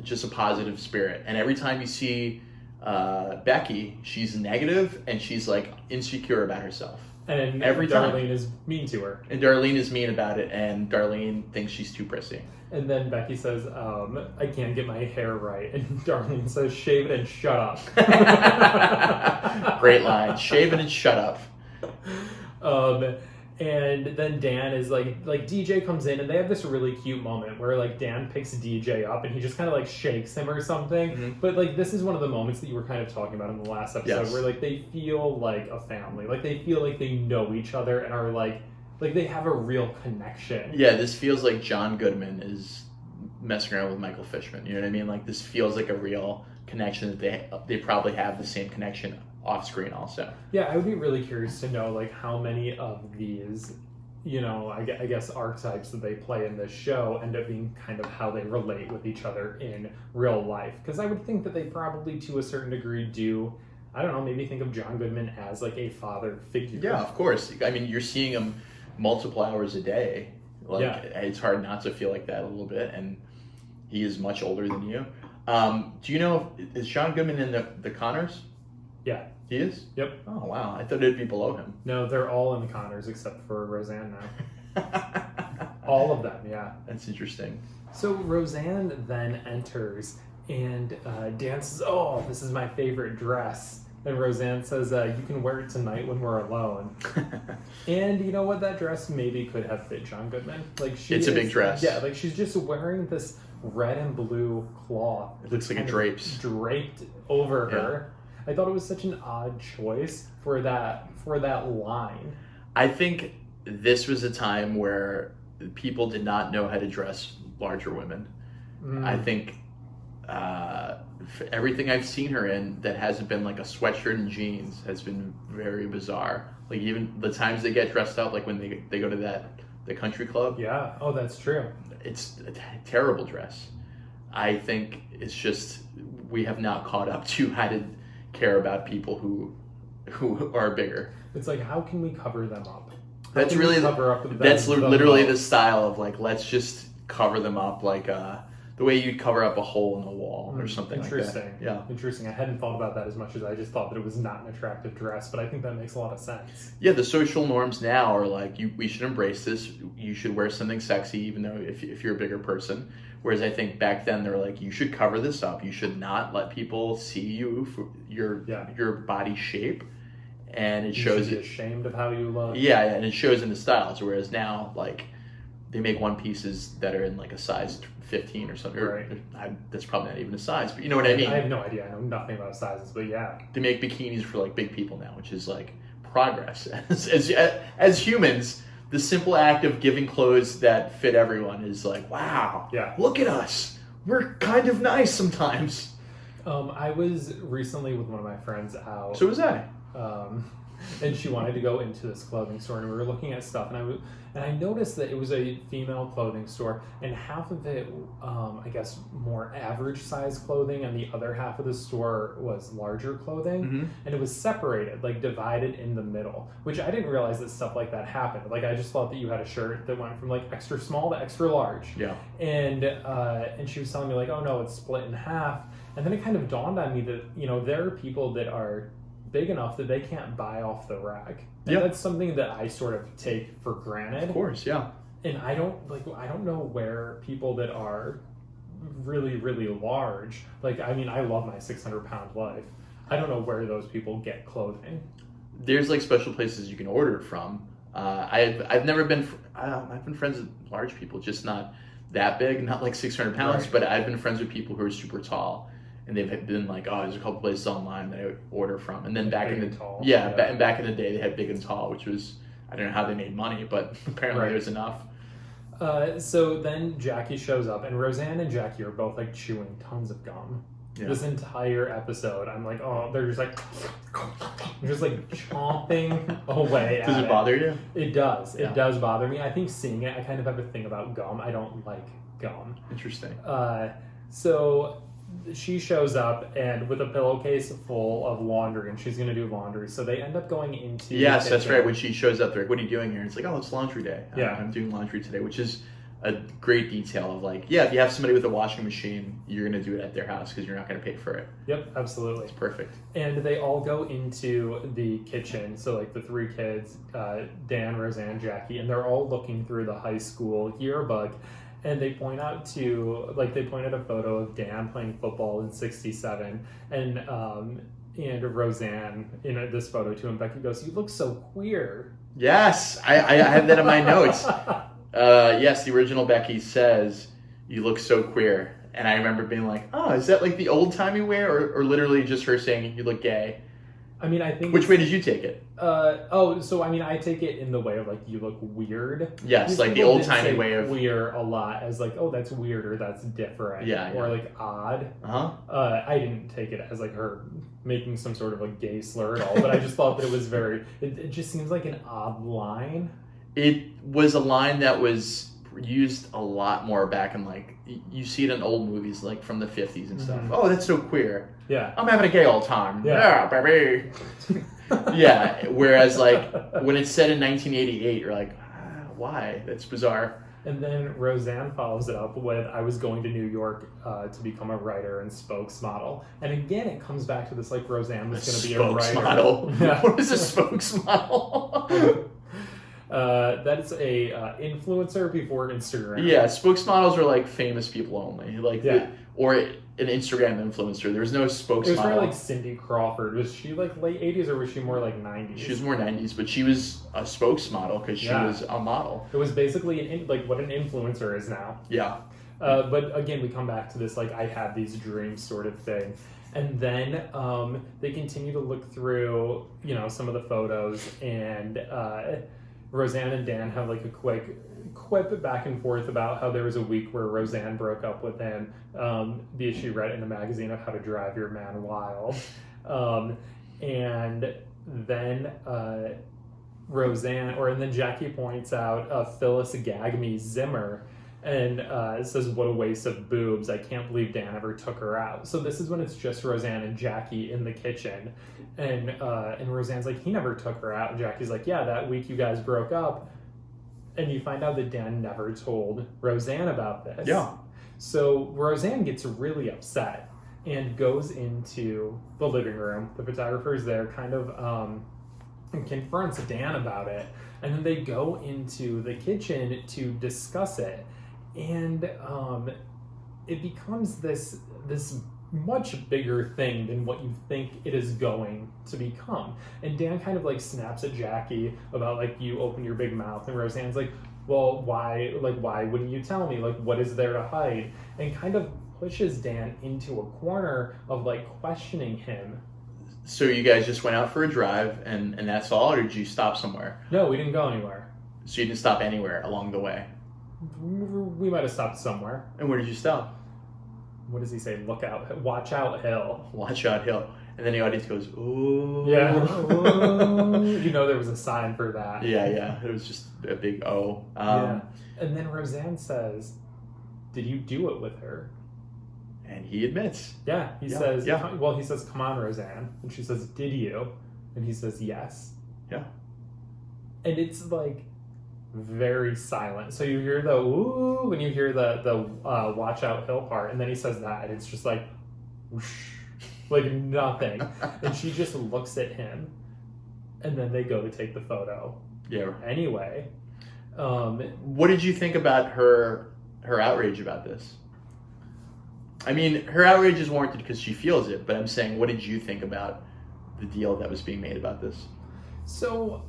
just a positive spirit. And every time you see Becky, she's negative and she's like insecure about herself. And every Darlene time. is mean to her. And Darlene is mean about it, and Darlene thinks she's too prissy. And then Becky says, I can't get my hair right. And Darlene says, shave it and shut up. Great line. Shave it and shut up. And then Dan is like DJ comes in, and they have this really cute moment where like Dan picks DJ up and he just kind of like shakes him or something. Mm-hmm. But like this is one of the moments that you were kind of talking about in the last episode where like they feel like a family, like they feel like they know each other and are like they have a real connection. Yeah, this feels like John Goodman is messing around with Michael Fishman. You know what I mean? Like this feels like a real connection that they probably have the same connection off screen also. Yeah, I would be really curious to know like how many of these, you know, I guess archetypes that they play in this show end up being kind of how they relate with each other in real life. Because I would think that they probably to a certain degree do, I don't know, maybe think of John Goodman as like a father figure. Yeah, of course. I mean, you're seeing him multiple hours a day. Like it's hard not to feel like that a little bit, and he is much older than you. Do you know, is John Goodman in the Connors? Yeah. He is? Yep. Oh, wow. I thought it'd be below him. No, they're all in the Connors except for Roseanne now. All of them, yeah. That's interesting. So Roseanne then enters, and Dan says, oh, this is my favorite dress. And Roseanne says, you can wear it tonight when we're alone. And you know what? That dress maybe could have fit John Goodman. Like it's a big dress. Yeah, like she's just wearing this red and blue cloth. It looks like it drapes. Draped over her. I thought it was such an odd choice for that line. I think this was a time where people did not know how to dress larger women. I think everything I've seen her in that hasn't been like a sweatshirt and jeans has been very bizarre. Like even the times they get dressed up, like when they go to the country club. Yeah. Oh, that's true. It's a terrible dress. I think it's just we have not caught up to how to care about people who are bigger. It's like, how can we cover them up? That's really literally the style of like, let's just cover them up like the way you'd cover up a hole in a wall or something like that. Interesting. Yeah. Interesting. I hadn't thought about that as much as I just thought that it was not an attractive dress, but I think that makes a lot of sense. Yeah, the social norms now are like, we should embrace this. You should wear something sexy, even though if you're a bigger person. Whereas I think back then they're like, you should cover this up. You should not let people see you for your body shape, and it shows. You should be ashamed of how you look. Yeah, and it shows in the styles. Whereas now, like, they make one pieces that are in like a size 15 or something. Right. That's probably not even a size, but you know what I mean. I have no idea. I know nothing about sizes, but yeah. They make bikinis for like big people now, which is like progress. As humans, the simple act of giving clothes that fit everyone is like, wow, look at us. We're kind of nice sometimes. I was recently with one of my friends out. So was I. And she wanted to go into this clothing store, and we were looking at stuff, and I noticed that it was a female clothing store, and half of it, I guess, more average size clothing, and the other half of the store was larger clothing, and it was separated, like divided in the middle, which I didn't realize that stuff like that happened. Like, I just thought that you had a shirt that went from like extra small to extra large. Yeah. And she was telling me like, oh no, it's split in half, and then it kind of dawned on me that, you know, there are people that are big enough that they can't buy off the rack. And that's something that I sort of take for granted. Of course, yeah. And I don't know where people that are really, really large, like, I mean, I love my 600-pound life. I don't know where those people get clothing. There's like special places you can order it from. I've never been, I've been friends with large people, just not that big, not like 600 pounds, but I've been friends with people who are super tall. And they've been like, oh, there's a couple places online that I would order from. And then back in the back in the day, they had Big and Tall, which was, I don't know how they made money, but apparently there's enough. So then Jackie shows up, and Roseanne and Jackie are both like chewing tons of gum. Yeah. This entire episode, I'm like, oh, they're just like chomping away. Does it bother you? It does. It does bother me. I think seeing it, I kind of have a thing about gum. I don't like gum. Interesting. So she shows up and with a pillowcase full of laundry, and she's going to do laundry. So they end up going into... Yes, that's right. When she shows up, they're like, what are you doing here? It's like, oh, it's laundry day. I'm doing laundry today, which is a great detail of like, if you have somebody with a washing machine, you're going to do it at their house because you're not going to pay for it. Yep, absolutely. It's perfect. And they all go into the kitchen. So like the three kids, Dan, Roseanne, Jackie, and they're all looking through the high school yearbook. And they point out they pointed a photo of Dan playing football in '67, and Roseanne in this photo too, and Becky goes, "You look so queer." Yes, I have that in my notes. Yes, the original Becky says, "You look so queer," and I remember being like, "Oh, is that like the old timey way, or literally just her saying you look gay?" I mean, I think. Which way did you take it? So I mean, I take it in the way of like you look weird. Yes, like the old timey way of queer a lot as like, oh, that's weird or that's different. Or like odd. I didn't take it as like her making some sort of like gay slur at all, but I just thought that it was it just seems like an odd line. It was a line that was used a lot more back in like, you see it in old movies like from the 50s and stuff. Oh, that's so queer. Yeah. I'm having a gay all the time. Yeah, baby. Yeah, whereas like when it's set in 1988, you're like, why? That's bizarre. And then Roseanne follows it up with, I was going to New York to become a writer and spokesmodel. And again, it comes back to this like Roseanne was going to be a writer. Spokesmodel? Yeah. What is a spokesmodel? That's a influencer before Instagram. Yeah, spokesmodels are like famous people only, like or an Instagram influencer. There's no spokesmodel. It was probably like Cindy Crawford. Was she like late 80s or was she more like 90s? She was more 90s, but she was a spokesmodel because she was a model. It was basically like what an influencer is now. Yeah. But again, we come back to this like I have these dreams sort of thing. And then they continue to look through, some of the photos, and Roseanne and Dan have like a quick quip back and forth about how there was a week where Roseanne broke up with him because she read in a magazine of how to drive your man wild. And then and then Jackie points out Phyllis Gagme Zimmer and says, what a waste of boobs. I can't believe Dan ever took her out. So this is when it's just Roseanne and Jackie in the kitchen. And Roseanne's like, he never took her out. And Jackie's like, yeah, that week you guys broke up. And you find out that Dan never told Roseanne about this. Yeah. So Roseanne gets really upset and goes into the living room. The photographer's there, kind of and confronts Dan about it. And then they go into the kitchen to discuss it. And it becomes this much bigger thing than what you think it is going to become. And Dan kind of like snaps at Jackie about like, you open your big mouth, and Roseanne's like, well, why wouldn't you tell me? Like, what is there to hide? And kind of pushes Dan into a corner of like questioning him. So you guys just went out for a drive and that's all, or did you stop somewhere? No, we didn't go anywhere. So you didn't stop anywhere along the way? We might have stopped somewhere. And where did you stop? What does he say? Look out. Watch out, hill. Watch out, hill. And then the audience goes, ooh. Yeah. Ooh. You know there was a sign for that. Yeah. It was just a big O. Yeah. And then Roseanne says, did you do it with her? And he admits. Yeah. He says, well, he says, come on, Roseanne. And she says, did you? And he says, yes. Yeah. And it's like very silent. So you hear the ooh when you hear the watch out hill part, and then he says that, and it's just like whoosh, like nothing. And she just looks at him, and then they go to take the photo. Yeah. Anyway, what did you think about her outrage about this? I mean, her outrage is warranted because she feels it, but I'm saying, what did you think about the deal that was being made about this? So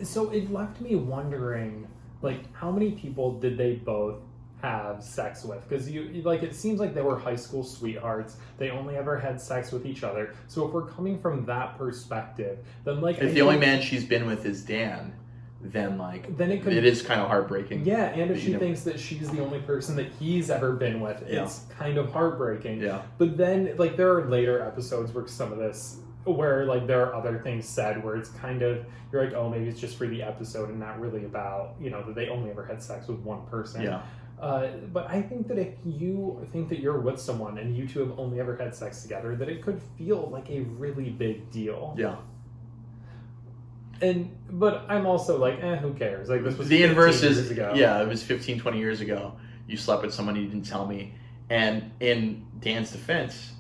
it left me wondering, like, how many people did they both have sex with? Because it seems like they were high school sweethearts. They only ever had sex with each other. So if we're coming from that perspective, then like, if the only man she's been with is Dan, then it is kind of heartbreaking. Yeah, and if she thinks that she's the only person that he's ever been with, it's kind of heartbreaking. Yeah. But then, like, there are later episodes where like there are other things said where it's kind of, you're like, oh, maybe it's just for the episode and not really about, that they only ever had sex with one person. Yeah. But I think that if you think that you're with someone and you two have only ever had sex together, that it could feel like a really big deal. Yeah. But I'm also like, who cares? Like, this was the inverse years ago. Yeah, it was 15, 20 years ago. You slept with someone you didn't tell me. And in Dan's defense,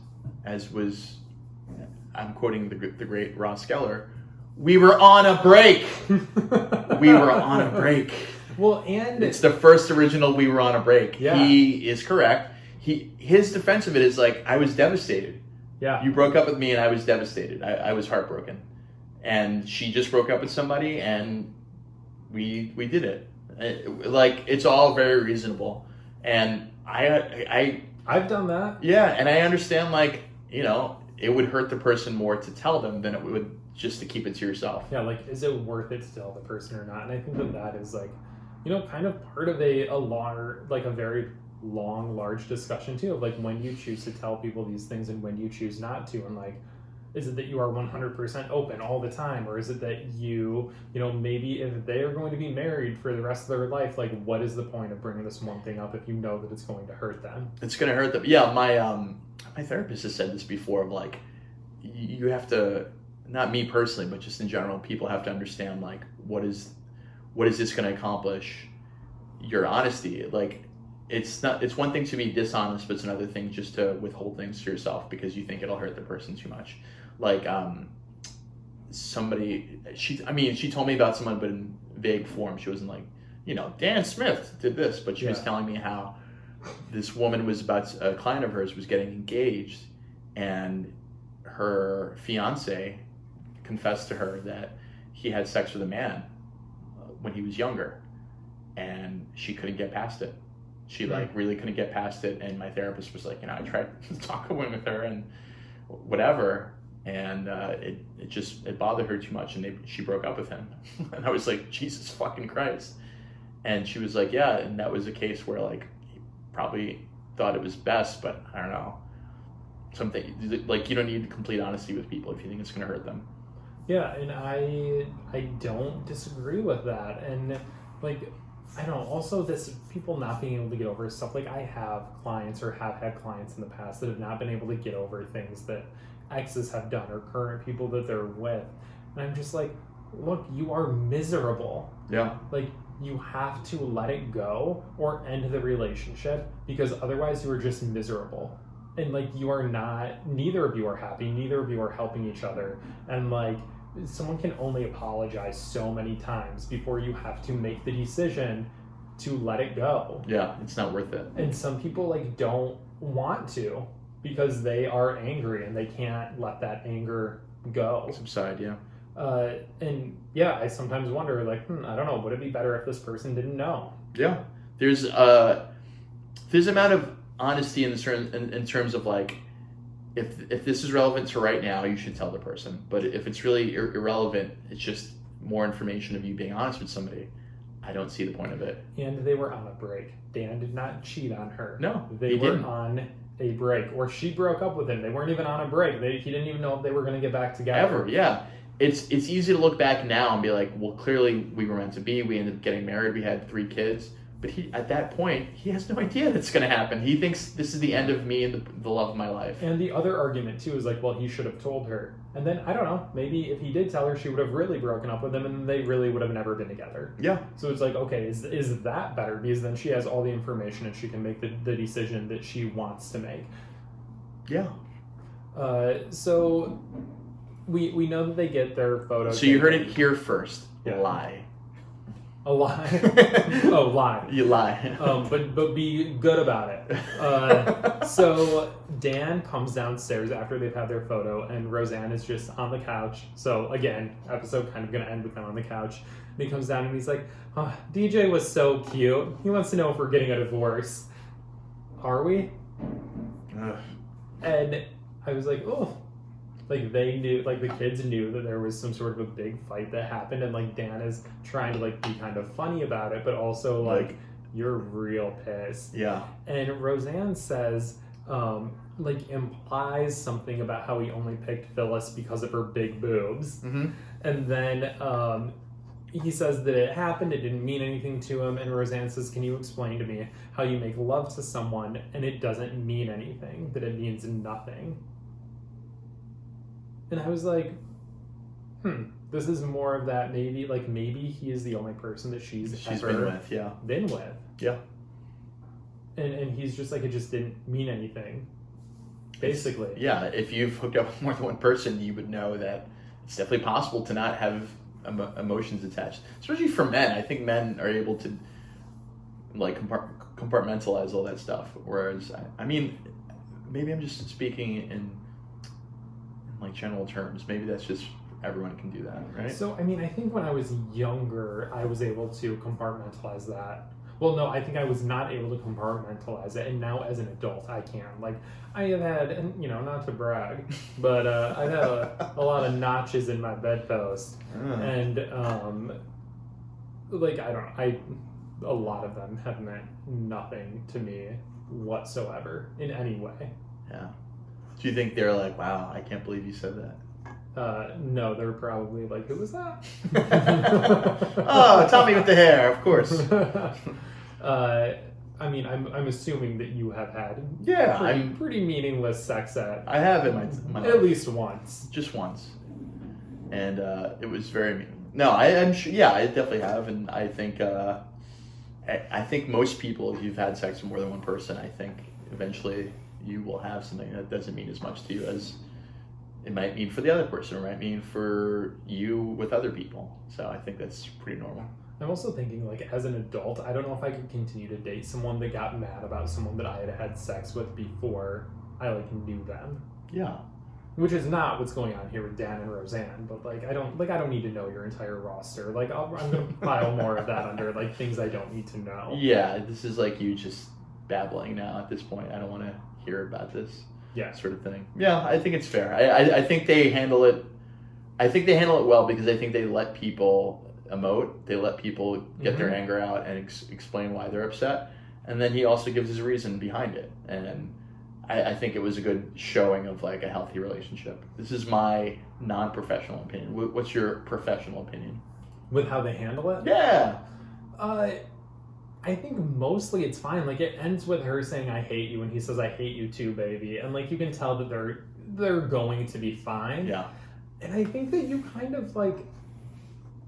I'm quoting the great Ross Geller, we were on a break. We were on a break. Well, and it's the first original we were on a break. Yeah. He is correct. His defense of it is like, I was devastated. Yeah. You broke up with me and I was devastated. I was heartbroken. And she just broke up with somebody and we did it. It's all very reasonable. And I've done that. Yeah, and I understand, it would hurt the person more to tell them than it would just to keep it to yourself. Yeah, like, is it worth it to tell the person or not? And I think that is, like, kind of part of a very long, large discussion, too, of, like, when you choose to tell people these things and when you choose not to. And, like, is it that you are 100% open all the time? Or is it that maybe if they are going to be married for the rest of their life, like, what is the point of bringing this one thing up if you know that it's going to hurt them? It's going to hurt them. Yeah, my therapist has said this before, of, like, you have to, not me personally, but just in general, people have to understand, like, what is this going to accomplish? Your honesty. Like, it's one thing to be dishonest, but it's another thing just to withhold things to yourself because you think it'll hurt the person too much. Like, she told me about someone, but in vague form. She wasn't like, Dan Smith did this, but she was telling me how this woman a client of hers was getting engaged, and her fiance confessed to her that he had sex with a man when he was younger, and she couldn't get past it. She really couldn't get past it, and my therapist was like, I tried talking with her and whatever, and it bothered her too much, and she broke up with him. And I was like, Jesus fucking Christ. And she was like, yeah, and that was a case where, like, he probably thought it was best, but I don't know. Something like, you don't need complete honesty with people if you think it's going to hurt them. Yeah, and I don't disagree with that. And, like, I don't know, also this people not being able to get over stuff. Like, I have clients or have had clients in the past that have not been able to get over things that exes have done or current people that they're with. And I'm just like, look, you are miserable. Yeah. Like, you have to let it go or end the relationship, because otherwise you are just miserable. And, like, neither of you are happy, neither of you are helping each other. And, like, someone can only apologize so many times before you have to make the decision to let it go. Yeah, it's not worth it. And some people, like, don't want to because they are angry and they can't let that anger go. Subside, yeah. And yeah, I sometimes wonder, like, I don't know, would it be better if this person didn't know? Yeah. There's amount of honesty in terms of, like, if this is relevant to right now, you should tell the person. But if it's really irrelevant, it's just more information of you being honest with somebody. I don't see the point of it. And they were on a break. Dan did not cheat on her. No, they were on a break, or she broke up with him. They weren't even on a break. He didn't even know if they were going to get back together. Ever, yeah. It's easy to look back now and be like, well, clearly we were meant to be. We ended up getting married. We had 3 kids. But at that point, he has no idea that's going to happen. He thinks this is the end of me and the love of my life. And the other argument, too, is like, well, he should have told her. And then, I don't know, maybe if he did tell her, she would have really broken up with him and they really would have never been together. Yeah. So it's like, okay, is that better? Because then she has all the information and she can make the decision that she wants to make. Yeah. So we know that they get their photo. So you heard it here first. Yeah. Lie. A lie. Oh, lie. You lie. But be good about it. So Dan comes downstairs after they've had their photo, and Roseanne is just on the couch. So again, episode kind of going to end with them on the couch. And he comes down and he's like, oh, DJ was so cute. He wants to know if we're getting a divorce. Are we? Ugh. And I was like, oh. Like, they knew, like, the kids knew that there was some sort of a big fight that happened, and, like, Dan is trying to, like, be kind of funny about it, but also, like you're real pissed. Yeah. And Roseanne says, like, implies something about how he only picked Phyllis because of her big boobs. Mm-hmm. And then, he says that it happened, it didn't mean anything to him, and Roseanne says, can you explain to me how you make love to someone and it doesn't mean anything, that it means nothing? And I was like, this is more of that maybe he is the only person that she's ever been with, yeah. Been with. Yeah. And he's just like, it just didn't mean anything, basically. Yeah, if you've hooked up with more than one person, you would know that it's definitely possible to not have emotions attached. Especially for men. I think men are able to, like, compartmentalize all that stuff. Whereas, I mean, maybe I'm just speaking in like general terms. Maybe that's just everyone can do that, right? So, I mean, I think when I was younger, I was able to compartmentalize that. Well, no, I think I was not able to compartmentalize it, and now as an adult, I can. Like, I have had, and not to brag, but I've had a lot of notches in my bedpost, and like, I don't know, a lot of them have meant nothing to me whatsoever in any way. Yeah. Do you think they're like, wow, I can't believe you said that? No, they're probably like, who was that? Oh, Tommy with the hair, of course. I mean, I'm assuming that you have had pretty meaningless sex ed. I have in my at least once. Just once. And it was very mean. No, I'm sure, yeah, I definitely have, and I think most people, if you've had sex with more than one person, I think eventually you will have something that doesn't mean as much to you as it might mean for the other person, or might mean for you with other people. So I think that's pretty normal. I'm also thinking, like, as an adult, I don't know if I could continue to date someone that got mad about someone that I had had sex with before I, like, knew them. Yeah. Which is not what's going on here with Dan and Roseanne, but, like, I don't need to know your entire roster. Like, I'm going to pile more of that under, like, things I don't need to know. Yeah, this is, like, you just babbling now at this point. I don't want to hear about this sort of thing. Yeah, I think it's fair. I think they handle it. I think they handle it well, because I think they let people emote. They let people get their anger out and explain why they're upset. And then he also gives his reason behind it. And I think it was a good showing of, like, a healthy relationship. This is my non-professional opinion. What's your professional opinion? With how they handle it? Yeah. I think mostly it's fine. Like, it ends with her saying, I hate you, and he says, I hate you too, baby. And, like, you can tell that they're going to be fine. Yeah. And I think that you kind of, like,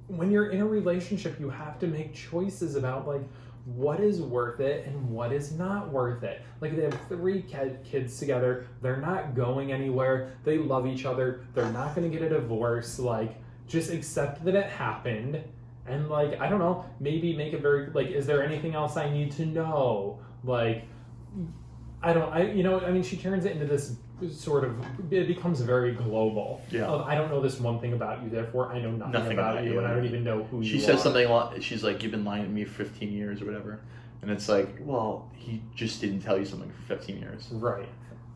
when you're in a relationship, you have to make choices about, like, what is worth it and what is not worth it. Like, they have 3 kids together. They're not going anywhere. They love each other. They're not going to get a divorce. Like, just accept that it happened. And, like, I don't know, maybe make it very, like, is there anything else I need to know? Like, I mean, she turns it into this sort of, it becomes very global. Yeah. I don't know this one thing about you, therefore I know nothing about you, and I don't even know who you are. She says something, she's like, you've been lying to me for 15 years or whatever. And it's like, well, he just didn't tell you something for 15 years. Right.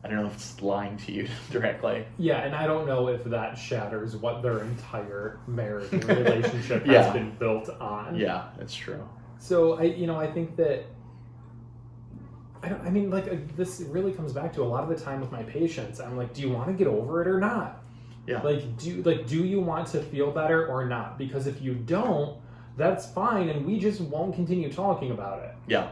I don't know if it's lying to you directly. Yeah, and I don't know if that shatters what their entire marriage and relationship has been built on. Yeah, that's true. So I think that this really comes back to a lot of the time with my patients. I'm like, do you want to get over it or not? Yeah. Do you want to feel better or not? Because if you don't, that's fine, and we just won't continue talking about it. Yeah.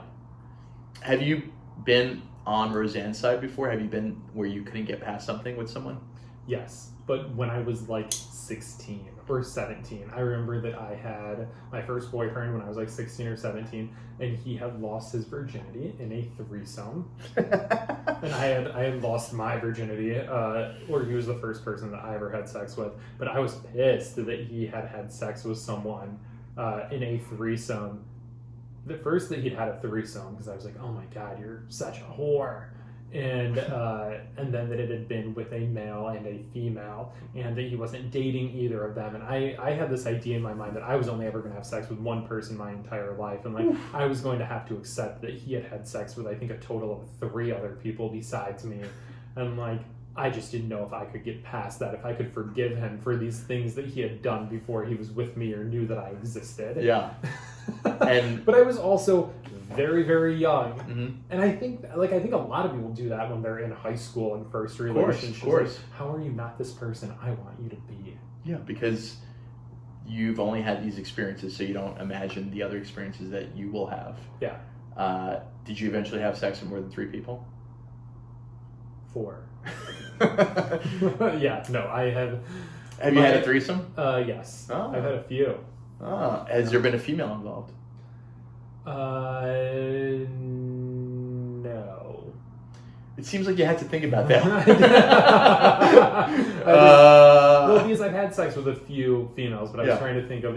Have you been on Roseanne's side before? Have you been where you couldn't get past something with someone? Yes, but when I was like 16 or 17, I remember that I had my first boyfriend when I was like 16 or 17, and he had lost his virginity in a threesome. And I had lost my virginity, or he was the first person that I ever had sex with. But I was pissed that he had sex with someone in a threesome. The first that he'd had a threesome, because I was like, oh my God, you're such a whore. And then that it had been with a male and a female, and that he wasn't dating either of them. And I had this idea in my mind that I was only ever going to have sex with one person my entire life, and like I was going to have to accept that he had sex with, I think, a total of 3 other people besides me. And like, I just didn't know if I could get past that, if I could forgive him for these things that he had done before he was with me or knew that I existed. Yeah. But I was also very, very young. Mm-hmm. And I think a lot of people do that when they're in high school and first relationships. Of course. Like, how are you not this person I want you to be? Yeah, because you've only had these experiences, so you don't imagine the other experiences that you will have. Yeah. Did you eventually have sex with more than 3 people? 4. Yeah, no, I have. Have you had a threesome? Yes. Oh. I've had a few. Has there been a female involved? No. It seems like you had to think about that. Well, because I've had sex with a few females, but I was trying to think of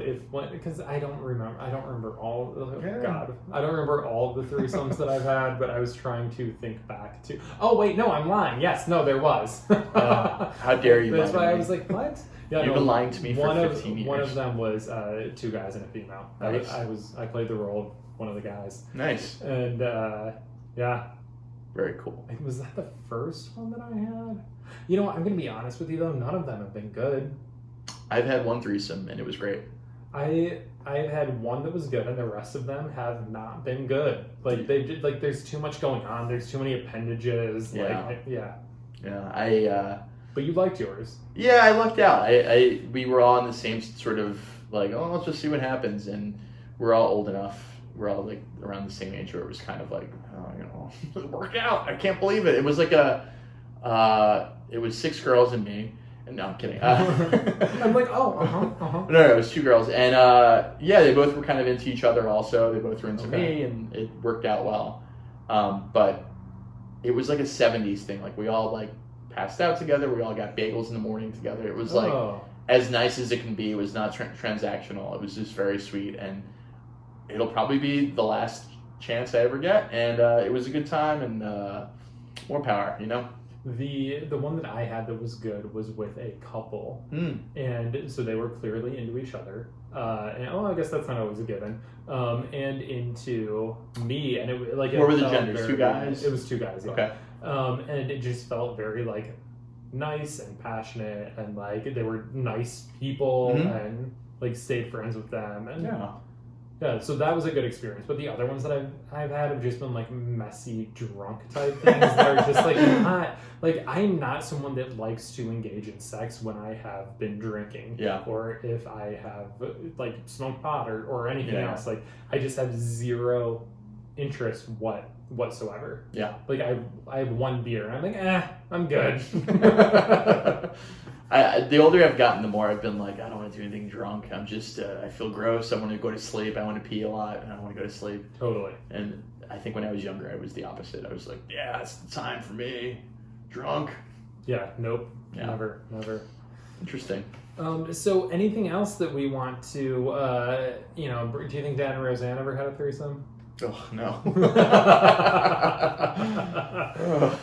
because I don't remember all. God, I don't remember all of the threesomes that I've had, but I was trying to think back to. Oh wait, no, I'm lying. Yes, no, there was. How dare you? That's why I was like, what? Yeah, You've been lying to me for 15 years. One of them was 2 guys and a female. Nice. I played the role of one of the guys. Nice. And yeah. Very cool. Was that the first one that I had? I'm going to be honest with you though. None of them have been good. I've had 1 threesome and it was great. I've had 1 that was good, and the rest of them have not been good. Like there's too much going on. There's too many appendages. Yeah. Yeah. But you liked yours. Yeah, I lucked out. We were all in the same sort of like, oh, let's just see what happens, and we're all old enough. We're all like around the same age where it was kind of like, it worked out. I can't believe it. It was like it was 6 girls and me. And no, I'm kidding. I'm like, No, it was 2 girls, and they both were kind of into each other. Also, they both were into me, and it worked out well. But it was like a 70s thing. Like we all like passed out together. We all got bagels in the morning together. It was like as nice as it can be. It was not transactional. It was just very sweet, and it'll probably be the last chance I ever get. And it was a good time, and more power, The one that I had that was good was with a couple, and so they were clearly into each other. And I guess that's not always a given. And into me, and it like. What were the genders? 2 guys. It was 2 guys. Yeah. Okay. And it just felt very like nice and passionate, and like they were nice people, and like stayed friends with them, and yeah, so that was a good experience. But the other ones that I've had have just been like messy, drunk type things that are just like not like I'm not someone that likes to engage in sex when I have been drinking, or if I have like smoked pot or anything else. Like I just have zero interest whatsoever. Yeah, like I have 1 beer and I'm like, I'm good. The older I've gotten, the more I've been like, I don't want to do anything drunk. I'm just, I feel gross. I want to go to sleep. I want to pee a lot, and I want to go to sleep. Totally. And I think when I was younger, I was the opposite. I was like, yeah, it's the time for me. Drunk. Yeah, nope. Yeah. Never. Interesting. So anything else that we want to, do you think Dan and Roseanne ever had a threesome? Oh, no.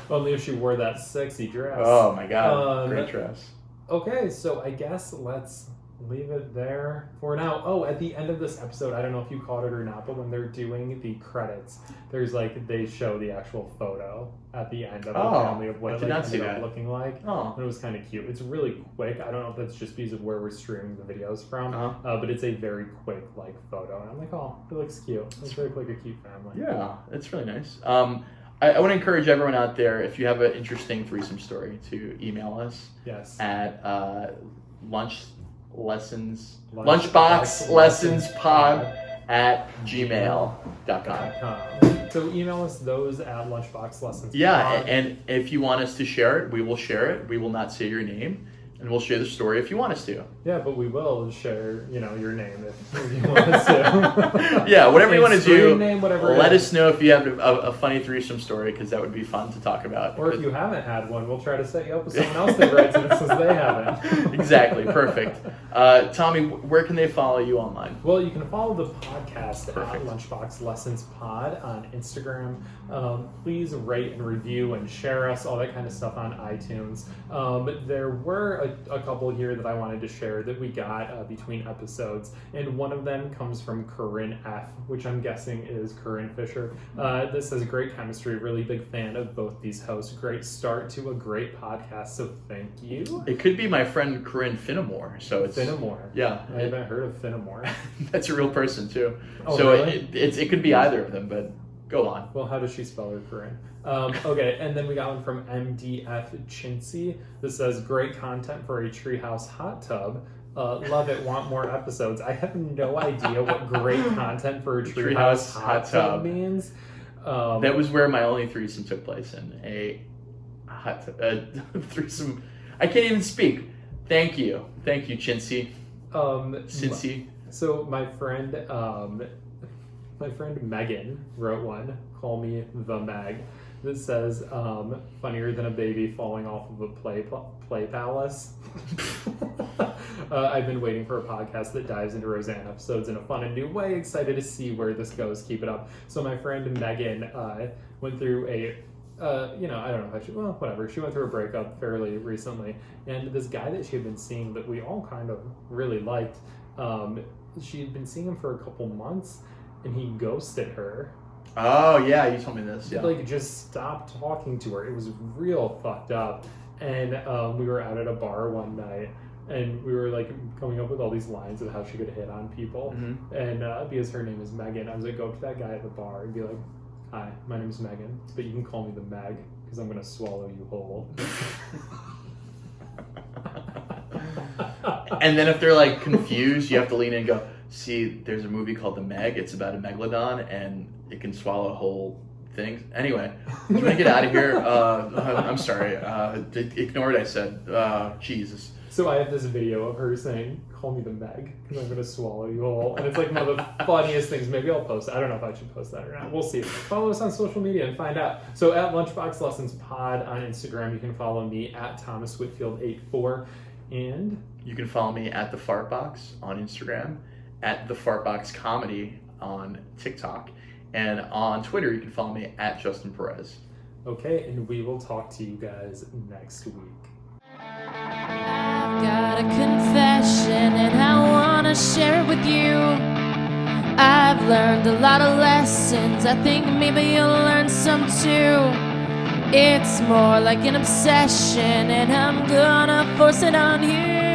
Only if she wore that sexy dress. Oh, my God. Great dress. Okay, so I guess let's leave it there for now. Oh, at the end of this episode, I don't know if you caught it or not, but when they're doing the credits, there's like, they show the actual photo at the end of the family of what it like ended up looking like. Oh. And it was kind of cute. It's really quick. I don't know if that's just because of where we're streaming the videos from, but it's a very quick like photo. And I'm like, oh, it looks cute. It's very like a cute family. Yeah, it's really nice. I want to encourage everyone out there, if you have an interesting threesome story, to email us. Yes. At lunchboxlessonspod@gmail.com. So email us those at lunchboxlessons. Yeah, and if you want us to share it, we will share it. We will not say your name, and we'll share the story if you want us to. Yeah, but we will share, your name if you want us to. Yeah, whatever you want to do. Name, whatever. Let us know if you have a funny threesome story, because that would be fun to talk about. Or if you haven't had one, we'll try to set you up with someone else that writes it since they haven't. Exactly, perfect. Tommy, where can they follow you online? Well, you can follow the podcast at Lunchbox Lessons Pod on Instagram. Please rate and review and share us, all that kind of stuff on iTunes. There were a couple here that I wanted to share that we got between episodes, and one of them comes from Corinne F, which I'm guessing is Corinne Fisher. This says, great chemistry, really big fan of both these hosts. Great start to a great podcast, so thank you. It could be my friend Corinne Finnemore. So it's Finnemore. Yeah, I haven't heard of Finnemore. That's a real person too. Oh, so really? it could be either of them, but go on. Well, how does she spell her, Corinne? Okay, and then we got one from MDF Chintzy that says, great content for a treehouse hot tub. Love it, want more episodes. I have no idea what great content for a treehouse hot tub means. That was where my only threesome took place, in a hot threesome. I can't even speak. Thank you, Chintzy. Cincy. So my friend Megan wrote one, Call Me the Meg, that says, funnier than a baby falling off of a play palace. I've been waiting for a podcast that dives into Roseanne episodes in a fun and new way. Excited to see where this goes. Keep it up. So my friend Megan went through I don't know if whatever. She went through a breakup fairly recently, and this guy that she had been seeing that we all kind of really liked, she had been seeing him for a couple months, and he ghosted her. Oh, yeah, you told me this, yeah. Like, just stopped talking to her. It was real fucked up. And we were out at a bar one night, and we were, like, coming up with all these lines of how she could hit on people. Mm-hmm. And because her name is Megan, I was like, go up to that guy at the bar and be like, hi, my name is Megan, but you can call me the Meg, because I'm going to swallow you whole. And then if they're, like, confused, you have to lean in and go, see, there's a movie called The Meg. It's about a megalodon, and it can swallow whole things. Anyway, I'm going to get out of here. I'm sorry. Ignore what I said. Jesus. So I have this video of her saying, call me the Meg, because I'm going to swallow you whole. And it's like one of the funniest things. Maybe I'll post it. I don't know if I should post that or not. We'll see. Follow us on social media and find out. So at Lunchbox Lessons Pod on Instagram, you can follow me at Thomas Whitfield84. And you can follow me at The Fartbox on Instagram, at The Fartbox Comedy on TikTok, and on Twitter you can follow me at Justin Perez. Okay, and we will talk to you guys next week. I've got a confession and I wanna share it with you. I've learned a lot of lessons, I think maybe you'll learn some too. It's more like an obsession and I'm gonna force it on you.